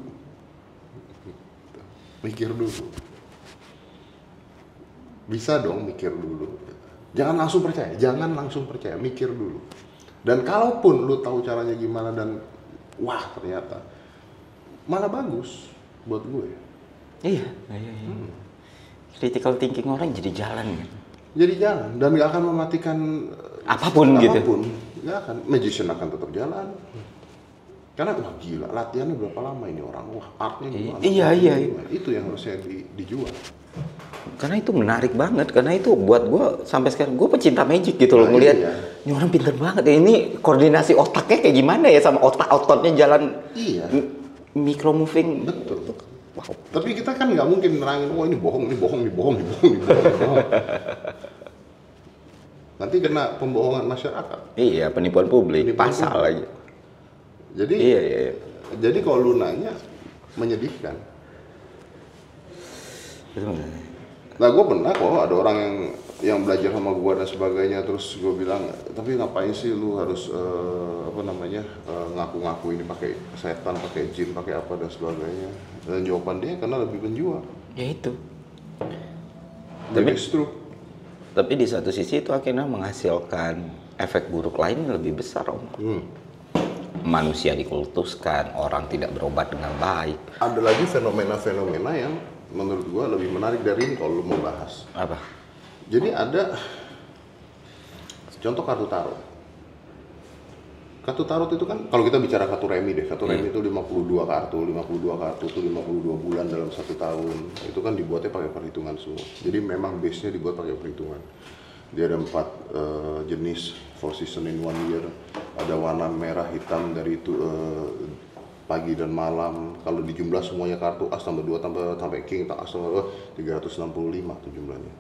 bisa dong mikir dulu, jangan langsung percaya, mikir dulu. Dan kalaupun lu tahu caranya gimana dan wah ternyata malah bagus buat gue. Iya. Critical thinking orang jadi jalan kan? Jadi jalan dan nggak akan mematikan apapun gitu. Nggak akan, magician akan tetap jalan. Karena wah gila, latihannya berapa lama ini orang? Wah artnya gimana? Iya. Itu yang harusnya dijual. Karena itu menarik banget, karena itu buat gue sampai sekarang gue pecinta magic gitu loh, ngelihat ini orang pinter banget ya, ini koordinasi otaknya kayak gimana ya sama ototnya jalan. Iya. Micro moving. Betul. Wow. Tapi kita kan nggak mungkin nerangin, wah ini bohong. Nanti kena pembohongan masyarakat. Iya, penipuan publik, pasal aja. Jadi, iya. Jadi kalau lu nanya, menyedihkan. Nah, gue pernah kok ada orang yang belajar sama gue dan sebagainya, terus gue bilang, tapi ngapain sih lu harus ngaku-ngaku ini pakai setan, pakai jin, pakai apa dan sebagainya. Dan jawaban dia karena lebih menjual. Ya itu. Tapi di satu sisi itu akhirnya menghasilkan efek buruk lain yang lebih besar, Om. Manusia dikultuskan, orang tidak berobat dengan baik. Ada lagi fenomena-fenomena yang menurut gua lebih menarik dari ini kalau lu mau bahas. Apa? Jadi ada contoh kartu tarot. Kartu tarot itu kan kalau kita bicara kartu remi deh. Kartu remi itu 52 kartu itu 52 bulan dalam 1 tahun. Itu kan dibuatnya pakai perhitungan semua. Jadi memang base-nya dibuat pakai perhitungan. Dia ada 4 jenis, 4 season in 1 year. Ada warna merah, hitam dari itu pagi dan malam. Kalau dijumlah semuanya kartu as tambah 2 sampai king as tambah 365 tuh jumlahnya.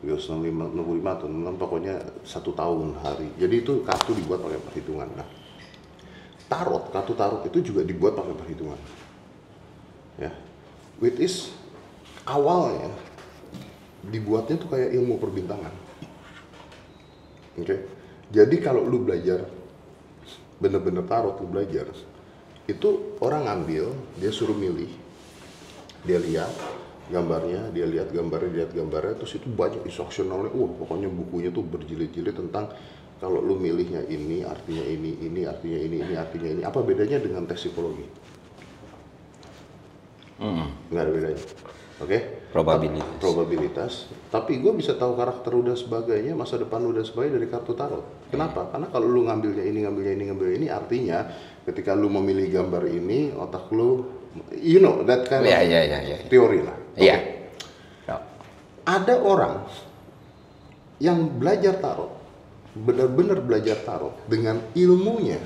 365 atau 6 pokoknya 1 tahun hari. Jadi itu kartu dibuat pakai perhitungan. Nah, kartu tarot itu juga dibuat pakai perhitungan. Ya. Which is awalnya dibuatnya tuh kayak ilmu perbintangan. Oke. Jadi kalau lu belajar bener-bener tarot, lu belajar itu orang ngambil, dia suruh milih, dia lihat gambarnya, terus itu banyak instruksionalnya, pokoknya bukunya tuh berjilid-jilid tentang kalau lu milihnya ini, artinya ini, artinya ini, apa bedanya dengan tes psikologi? Nggak ada bedanya, oke? Probabilitas, tapi gue bisa tahu karakter udah sebagainya, masa depan udah sebagainya dari kartu tarot. Kenapa? Karena kalau lu ngambilnya ini, artinya ketika lu memilih gambar ini, otak lu, you know, that kind of teori lah. Iya. Ada orang yang belajar tarot, benar-benar belajar tarot dengan ilmunya,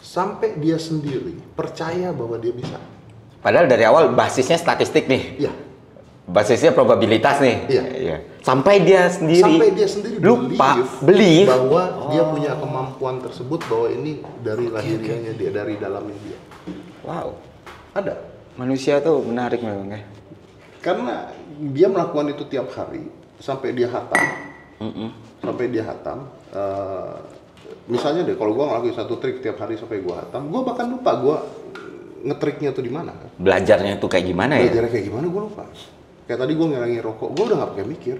sampai dia sendiri percaya bahwa dia bisa. Padahal dari awal basisnya statistik nih. Iya. Basisnya probabilitas nih. Iya. Sampai dia sendiri lupa believe bahwa dia punya kemampuan tersebut, bahwa ini dari lahirianya dia, dari dalamnya dia. Wow. Ada. Manusia tuh menarik memang ya. Karena dia melakukan itu tiap hari sampai dia hatam. Misalnya deh, kalau gue ngelakuin satu trik tiap hari sampai gue hatam, gue bahkan lupa gue ngetriknya tuh di mana. Belajarnya tuh kayak gimana ya? Belajarnya kayak gimana gue lupa. Kayak tadi gue ngilangin rokok, gue udah nggak pakai mikir.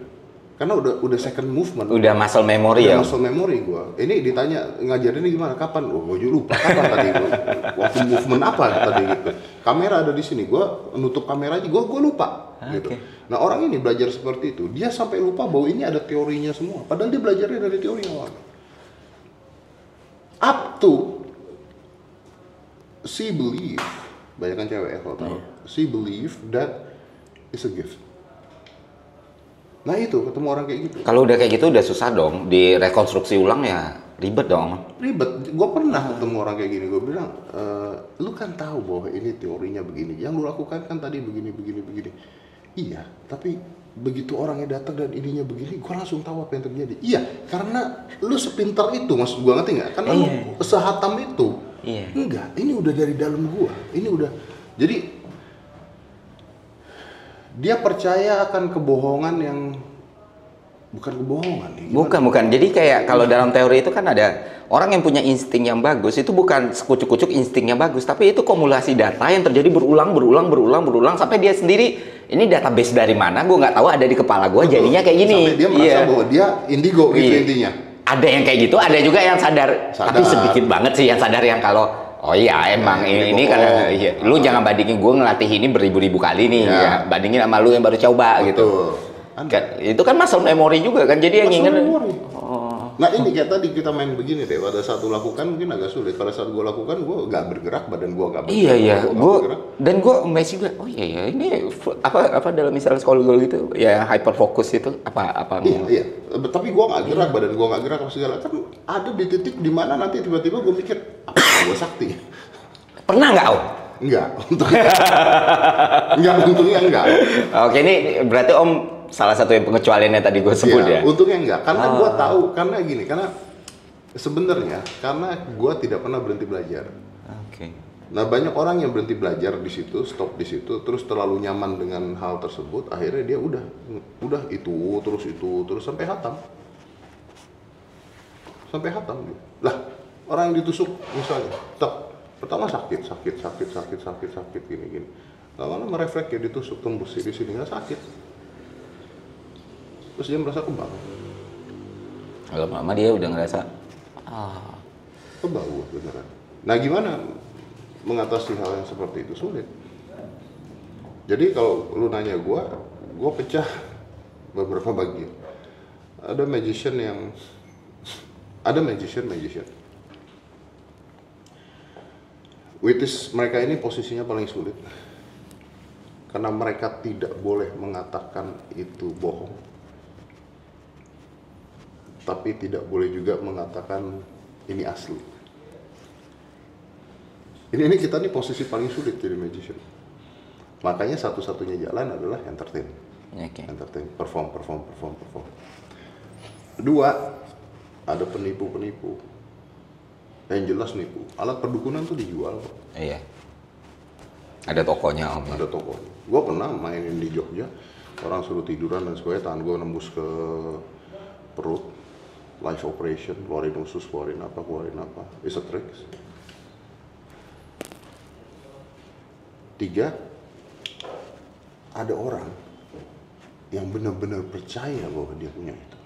Karena udah second movement. Udah muscle memory ya? Muscle memory gue. Ini ditanya, ngajarinnya gimana? Kapan? Gue juga lupa. Kapan tadi gue? Waktu movement apa tadi gitu. Kamera ada di sini, gue nutup kamera aja, gue lupa. Gitu. Nah orang ini belajar seperti itu, dia sampai lupa bahwa ini ada teorinya semua. Padahal dia belajarnya dari teori awal. Up to she believe, banyak kan cewek ya kalau tahu. She believe that is a gift. Nah itu, ketemu orang kayak gitu. Kalau udah kayak gitu udah susah dong, direkonstruksi ulang ya ribet dong. Ribet, gue pernah ketemu orang kayak gini, gue bilang, lu kan tahu bahwa ini teorinya begini, yang lu lakukan kan tadi begini. Iya, tapi begitu orangnya datang dan ininya begini, gue langsung tahu apa yang terjadi. Iya, karena lu sepintar itu, maksud gue, ngerti nggak? Karena lu sehatam itu. Enggak, ini udah dari dalam gue. Ini udah, jadi dia percaya akan kebohongan yang bukan kebohongan. Bukan. Jadi kayak kalau dalam teori itu kan ada orang yang punya insting yang bagus, itu bukan sekucuk-kucuk instingnya bagus, tapi itu kumulasi data yang terjadi berulang sampai dia sendiri, ini database dari mana gue nggak tahu, ada di kepala gue, jadinya kayak gini. Sampai dia merasa bahwa dia indigo gitu intinya. Ada yang kayak gitu, ada juga yang sadar. Tapi sedikit banget sih yang sadar, yang kalau oh iya emang ini karena lu jangan bandingin gue ngelatih ini beribu-ribu kali nih, ya. Bandingin sama lu yang baru coba. Betul. Gitu. Itu kan muscle memory juga kan, jadi yang ingin. Nah ini kayak tadi kita main begini deh, pada saat lu lakukan mungkin agak sulit. Pada saat gue lakukan, gue nggak bergerak, badan gue nggak bergerak. Iya, gue amazed juga. Oh iya, ini apa dalam misalnya sekolah gitu, ya hyperfocus itu apa? Iya. Tapi gue nggak gerak, badan gue nggak gerak apa segala. Kan ada di titik di mana nanti tiba-tiba gue mikir, apa gue sakti? Pernah nggak, Om? Enggak, untungnya enggak. Oke, ini berarti Om salah satu yang pengecualiannya tadi gue sebut ya. Untungnya enggak, karena gue tahu, karena gini, karena sebenarnya karena gue tidak pernah berhenti belajar. Nah banyak orang yang berhenti belajar di situ, stop di situ, terus terlalu nyaman dengan hal tersebut, akhirnya dia udah itu terus sampai hatam. Lah orang yang ditusuk misalnya, pertama sakit gini. Lama-lama merefleks ya, ditusuk tembus di sini nggak sakit. Terus dia merasa kebal. Lama-lama dia udah ngerasa kebal beneran. Nah gimana mengatasi hal yang seperti itu? Sulit. Jadi kalau lu nanya gue pecah beberapa bagian. Ada magician. Which is mereka ini posisinya paling sulit. Karena mereka tidak boleh mengatakan itu bohong. Tapi tidak boleh juga mengatakan ini asli. Ini kita nih posisi paling sulit jadi magician. Makanya satu-satunya jalan adalah entertain. Entertain, perform. Kedua, ada penipu. Yang jelas nipu. Alat perdukunan tuh dijual. Iya. Ada tokonya, Om. Ada tokonya. Gue pernah mainin di Jogja, orang suruh tiduran dan sebagainya, tangan gue nembus ke perut, live operation, keluarin usus, keluarin apa, it's a trick. 3, ada orang yang benar-benar percaya bahwa dia punya itu.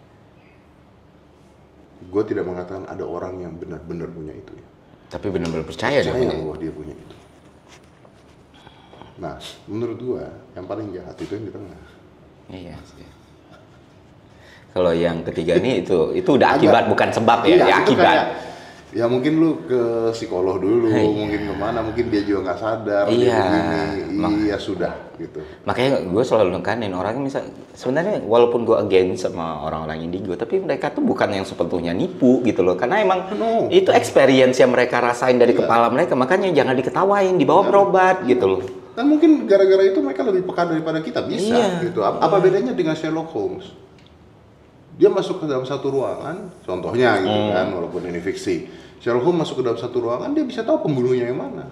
Gue tidak mengatakan ada orang yang benar-benar punya itu ya. Tapi benar-benar percaya bahwa dia punya itu. Nah, menurut gue yang paling jahat itu yang di tengah. Iya sih. Kalau yang ketiga nih itu udah akibat bukan sebab ya, ya akibat. Kayak, ya mungkin lu ke psikolog dulu, mungkin kemana, mungkin dia juga nggak sadar. Iya. Iya sudah gitu. Makanya gue selalu nekanin orang, misal sebenarnya walaupun gue against sama orang-orang indigo, tapi mereka tuh bukan yang sepenuhnya nipu gitu loh, karena emang itu experience yang mereka rasain dari kepala mereka, makanya jangan diketawain, dibawa berobat gitu loh. Dan mungkin gara-gara itu mereka lebih peka daripada kita, bisa gitu. Apa bedanya dengan Sherlock Holmes? Dia masuk ke dalam satu ruangan, contohnya gitu kan, walaupun ini fiksi. Sherlock Holmes masuk ke dalam satu ruangan, dia bisa tahu pembunuhnya yang mana.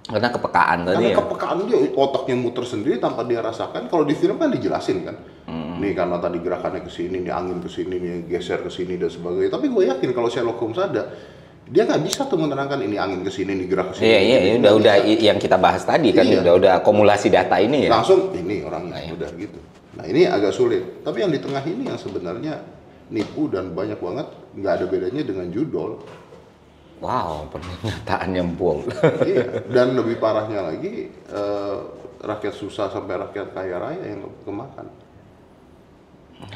Karena kepekaan tadi ya? Karena kepekaan dia, otaknya muter sendiri tanpa dia rasakan. Kalau di film kan dijelasin kan. Nih karena tadi gerakannya ke sini, nih angin ke sini, nih geser ke sini dan sebagainya. Tapi gue yakin kalau Sherlock Holmes ada, dia nggak bisa tuh menerangkan ini angin ke sini, nih gerak ke sini. Iya, udah yang kita bahas tadi kan, udah akumulasi data ini ya. Langsung ini orangnya udah gitu. Nah ini agak sulit. Tapi yang di tengah ini yang sebenarnya nipu dan banyak banget, nggak ada bedanya dengan judol. Wow, pernyataan yang bold. Iya, dan lebih parahnya lagi, rakyat susah sampai rakyat kaya raya yang kemakan.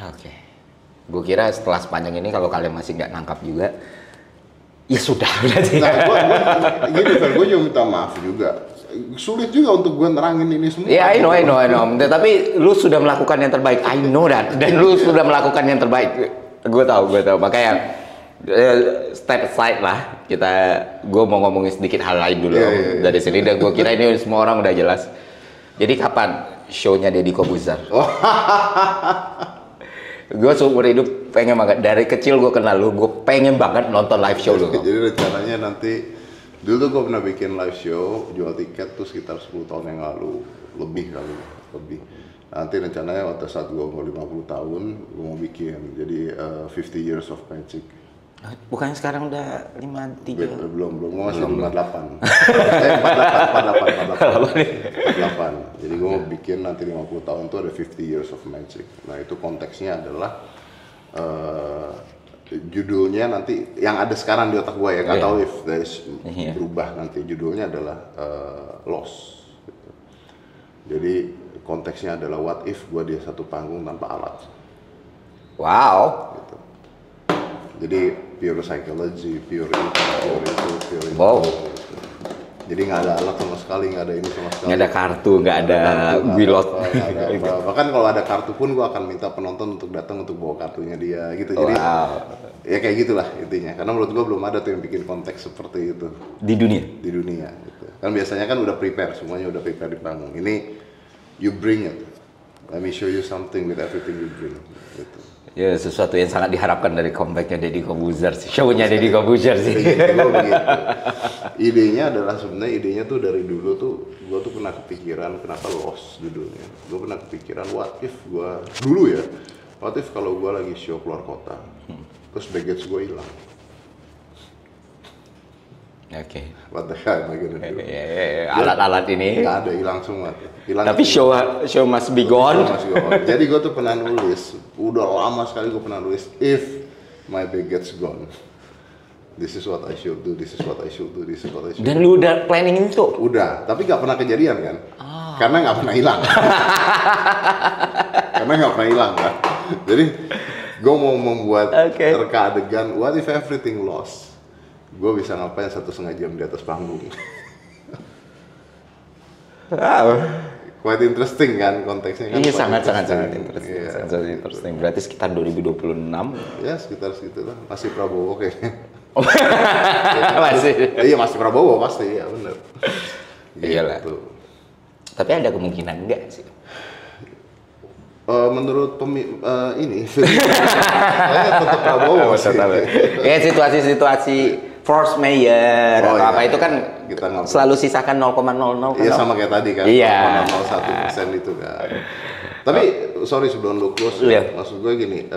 Oke. Gue kira setelah sepanjang ini kalau kalian masih nggak nangkap juga, ya sudah berarti. Nah, gue juga minta maaf juga. Sulit juga untuk gue nerangin ini semua. Ya, I know. Tapi lu sudah melakukan yang terbaik. I know that. Dan lu sudah melakukan yang terbaik. Gue tahu. Makanya step aside lah. Gue mau ngomongin sedikit hal lain dulu dari sini. Dan gue kira ini semua orang udah jelas. Jadi kapan show-nya Deddy Corbuzier? Gue seumur hidup pengen banget, dari kecil gue kenal lu, gue pengen banget nonton live show lu. Jadi rencananya nanti, dulu tuh gue pernah bikin live show, jual tiket tuh sekitar 10 tahun yang lalu, lebih. Nanti rencananya waktu saat gue umur 50 tahun, gue mau bikin, jadi 50 Years of Magic. Bukannya sekarang udah 53? Belum, gue masih 58. 48. Jadi gue mau bikin nanti 50 tahun tuh ada 50 Years of Magic. Nah itu konteksnya adalah judulnya nanti yang ada sekarang di otak gue ya, nggak tahu if there's berubah nanti. Judulnya adalah Lost. Gitu. Jadi konteksnya adalah what if gue di satu panggung tanpa alat. Wow. Gitu. Jadi pure psychology, pure itu. Wow. Jadi nggak ada alat sama sekali, nggak ada ini sama sekali. Nggak ada kartu, nggak ada bilot. Bahkan kalau ada kartu pun gue akan minta penonton untuk datang untuk bawa kartunya dia gitu. Jadi ya kayak gitulah intinya. Karena menurut gue belum ada tuh yang bikin konteks seperti itu. Di dunia? Di dunia. Gitu. Kan biasanya kan udah prepare, semuanya udah prepare di panggung. Ini you bring it. Let me show you something with everything you bring. Gitu. Ya sesuatu yang sangat diharapkan dari comebacknya Deddy Corbuzier sih, show-nya Deddy Corbuzier sih. Begitu. Idenya adalah sebenarnya idenya tuh dari dulu tuh gue tuh pernah kepikiran kenapa Lost judulnya. Gue pernah kepikiran what if gue dulu ya, what if kalau gue lagi show keluar kota, terus baggage gue hilang. Oke. What the hell am I gonna do? Alat-alat ini. Nggak ada, hilang semua. Tapi show must be gone. Jadi gue tuh pernah nulis, udah lama sekali gue pernah nulis, if my baggage gone, this is what I should do, this is what I should do, this is what I should do. Dan lu udah planning itu? Udah, tapi nggak pernah kejadian kan? Karena nggak pernah hilang. Karena nggak pernah hilang kan? Jadi gue mau membuat reka adegan, what if everything lost? Gue bisa ngapain 1,5 jam di atas panggung. Wow. Quite interesting kan konteksnya kan? Iya sangat interesting. Berarti sekitar 2026? Ya sekitar segitulah. Masih Prabowo kayaknya. Masih? Iya masih Prabowo pasti, ya benar. Iyalah. Tapi ada kemungkinan enggak sih? Menurut ini, saya tetap Prabowo sih. Ya situasi-situasi force mayor atau apa itu kan kita selalu sisakan 0,00. Iya sama kayak tadi kan, 0,01% itu kan. Tapi sorry sebelum lu close, maksud gue gini,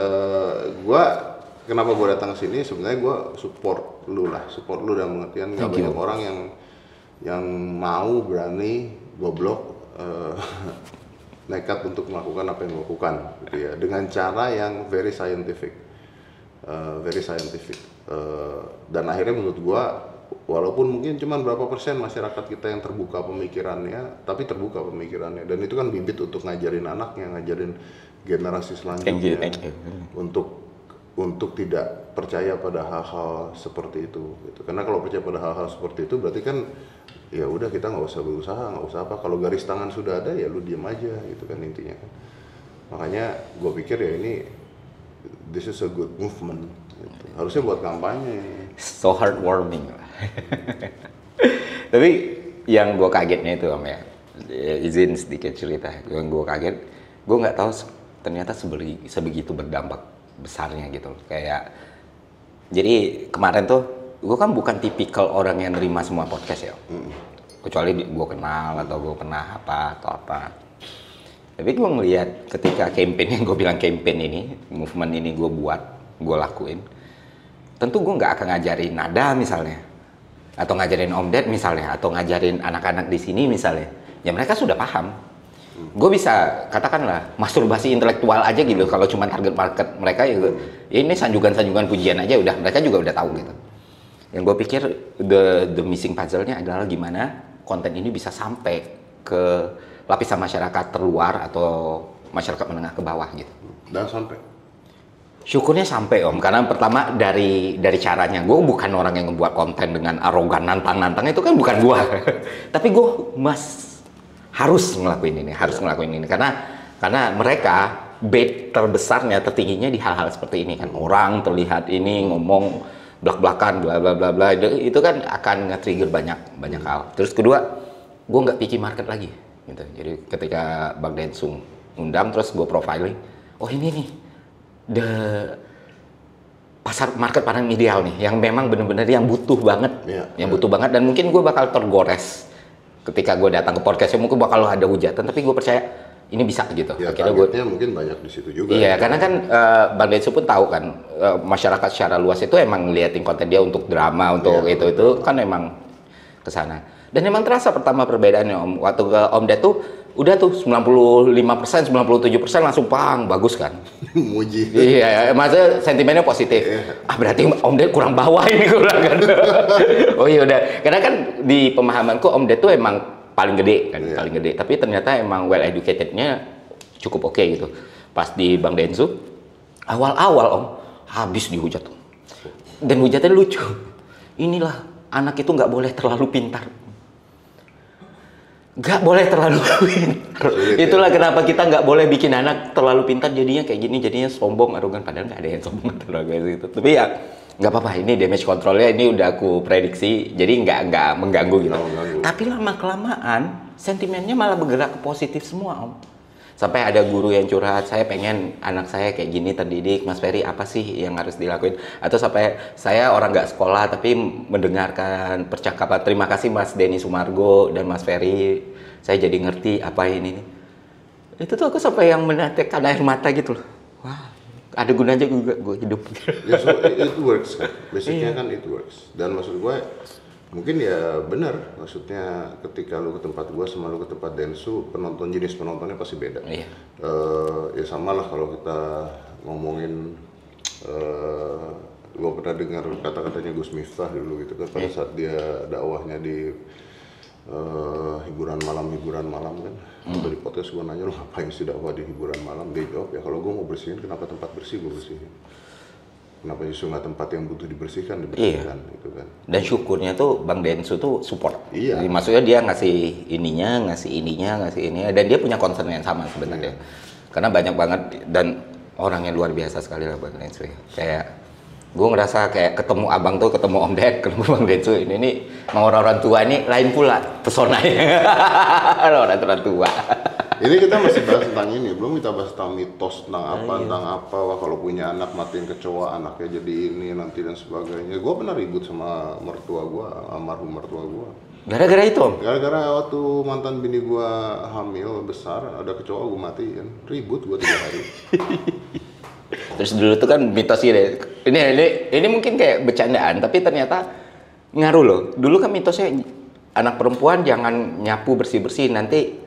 kenapa gue datang ke sini? Sebenarnya gue support lu dalam pengertian nggak banyak orang yang mau berani goblok nekat untuk melakukan apa yang dilakukan, gitu ya, dengan cara yang very scientific. Dan akhirnya menurut gua walaupun mungkin cuma berapa persen masyarakat kita yang terbuka pemikirannya, tapi terbuka pemikirannya, dan itu kan bibit untuk ngajarin anaknya, ngajarin generasi selanjutnya untuk tidak percaya pada hal-hal seperti itu gitu. Karena kalau percaya pada hal-hal seperti itu berarti kan ya udah kita nggak usah berusaha, nggak usah apa, kalau garis tangan sudah ada ya lu diam aja gitu kan intinya kan. Makanya gue pikir ya ini this is a good movement gitu. Harusnya buat kampanye. So heartwarming. Tapi yang gue kagetnya itu Om ya, izin sedikit cerita. Yang gue kaget, gue nggak tahu ternyata sebegitu berdampak besarnya gitu. Kayak jadi kemarin tuh gue kan bukan tipikal orang yang nerima semua podcast ya, kecuali gue kenal atau gue pernah apa atau apa. Tapi gue ngeliat ketika campaign yang gue bilang campaign ini, movement ini gue buat, gue lakuin, tentu gue nggak akan ngajarin nada misalnya, atau ngajarin Om Ded misalnya, atau ngajarin anak-anak di sini misalnya. Ya mereka sudah paham. Gue bisa katakanlah masturbasi intelektual aja gitu. Kalau cuma target market mereka ya ini sanjungan-sanjungan pujian aja udah, mereka juga udah tahu gitu. Yang gue pikir the missing puzzle-nya adalah gimana konten ini bisa sampai ke lapisan masyarakat terluar atau masyarakat menengah ke bawah gitu. Dan sampai? Syukurnya sampai Om, karena pertama dari caranya. Gue bukan orang yang membuat konten dengan arogan nantang-nantang, itu kan bukan gue. Tapi gue harus ngelakuin ini karena mereka bait terbesarnya, tertingginya di hal-hal seperti ini kan. Orang terlihat ini ngomong belak-belakan bla bla bla bla, itu kan akan nge-trigger banyak hal. Terus kedua, gue nggak pikir market lagi. gitu. Jadi ketika Bang Densu undang, terus gue profiling, oh ini nih the pasar market paling ideal nih, yang memang bener-bener yang butuh banget, butuh banget, dan mungkin gue bakal tergores ketika gue datang ke podcastnya, mungkin bakal ada hujatan, tapi gue percaya ini bisa gitu. Ya, akhirnya gue mungkin banyak di situ juga. Iya, karena kan Bang Densu pun tahu kan masyarakat secara luas itu emang ngeliatin konten dia untuk drama, untuk itu kan emang kesana. Dan emang terasa pertama perbedaannya Om. Waktu ke Om Ded tuh udah tuh 95%, 97% langsung pang, bagus kan. Muji. Iya, maksudnya sentimennya positif. Berarti Om Ded kurang bawah ini kurang kan. Oh iya udah. Karena kan di pemahamanku Om Ded tuh emang paling gede kan, paling gede. Tapi ternyata emang well educatednya cukup oke gitu. Pas di Bang Densu, awal-awal Om, habis dihujat. Dan hujatnya lucu. Inilah, anak itu nggak boleh terlalu pintar. Nggak boleh terlalu pintar. Itulah kenapa kita nggak boleh bikin anak terlalu pintar, jadinya kayak gini, jadinya sombong, arogan. Padahal nggak ada yang sombong atau arogan gitu. Tapi ya nggak apa-apa, ini damage controlnya ini udah aku prediksi, jadi nggak mengganggu gitu. Tapi lama-kelamaan sentimennya malah bergerak ke positif semua Om. Sampai ada guru yang curhat, saya pengen anak saya kayak gini terdidik, Mas Ferry apa sih yang harus dilakuin? Atau sampai saya orang nggak sekolah tapi mendengarkan percakapan, terima kasih Mas Denny Sumargo dan Mas Ferry, saya jadi ngerti apa ini. Itu tuh aku sampai yang menetekkan air mata gitu loh. Wah, ada gunanya juga gue hidup. Ya, so it works kan, basicnya kan it works. Dan maksud gue mungkin ya benar, maksudnya ketika lu ke tempat gue sama lu ke tempat Densu, jenis penontonnya pasti beda. Ya sama lah kalau kita ngomongin, gue pernah dengar kata-katanya Gus Miftah dulu gitu kan, pada saat dia dakwahnya di hiburan malam kan. Waktu di podcast gue nanya, lu ngapain sih dakwah di hiburan malam? Dia jawab, ya kalau gue mau bersihin, kenapa tempat bersih gue bersihin? Kenapa justru nggak tempat yang butuh dibersihkan gitu kan? Dan syukurnya tuh Bang Densu tuh support. Jadi, maksudnya dia ngasih ininya, dan dia punya concern yang sama sebenarnya. Karena banyak banget dan orangnya luar biasa sekali lah Bang Densu. Kayak gue ngerasa kayak ketemu abang tuh, ketemu Om Ded, ketemu Bang Densu, ini mau orang tua ini lain pula pesonanya. orang tua. Ini kita masih bahas tentang ini, belum kita bahas tentang mitos, tentang apa, wah kalau punya anak matiin kecoa, anaknya jadi ini nanti dan sebagainya. Gue pernah ribut sama mertua gue, almarhum mertua gue. Gara-gara itu Om? Gara-gara waktu mantan bini gue hamil besar, ada kecoa gue matiin, ribut gue 3 hari. Terus dulu tuh kan mitosnya deh. Ini mungkin kayak bercandaan, tapi ternyata ngaruh loh. Dulu kan mitosnya anak perempuan jangan nyapu bersih-bersih, nanti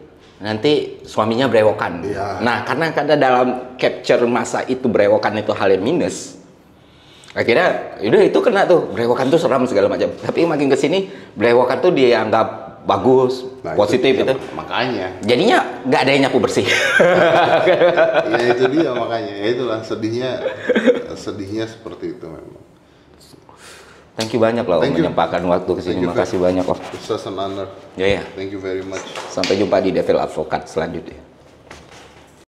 suaminya berewokan. Nah, karena dalam capture masa itu berewokan itu hal yang minus. Akhirnya itu kena tuh, berewokan tuh seram segala macam. Tapi makin kesini berewokan tuh dianggap bagus, positif itu. Makanya. Jadinya nggak ada yang nyapu bersih. Ya itu dia makanya. Ya itulah sedihnya seperti itu memang. Thank you banyak loh menyempatkan waktu kesini. Makasih banyak Om. It's an honor. Ya. Thank you very much. Sampai jumpa di Devil Advocate selanjutnya.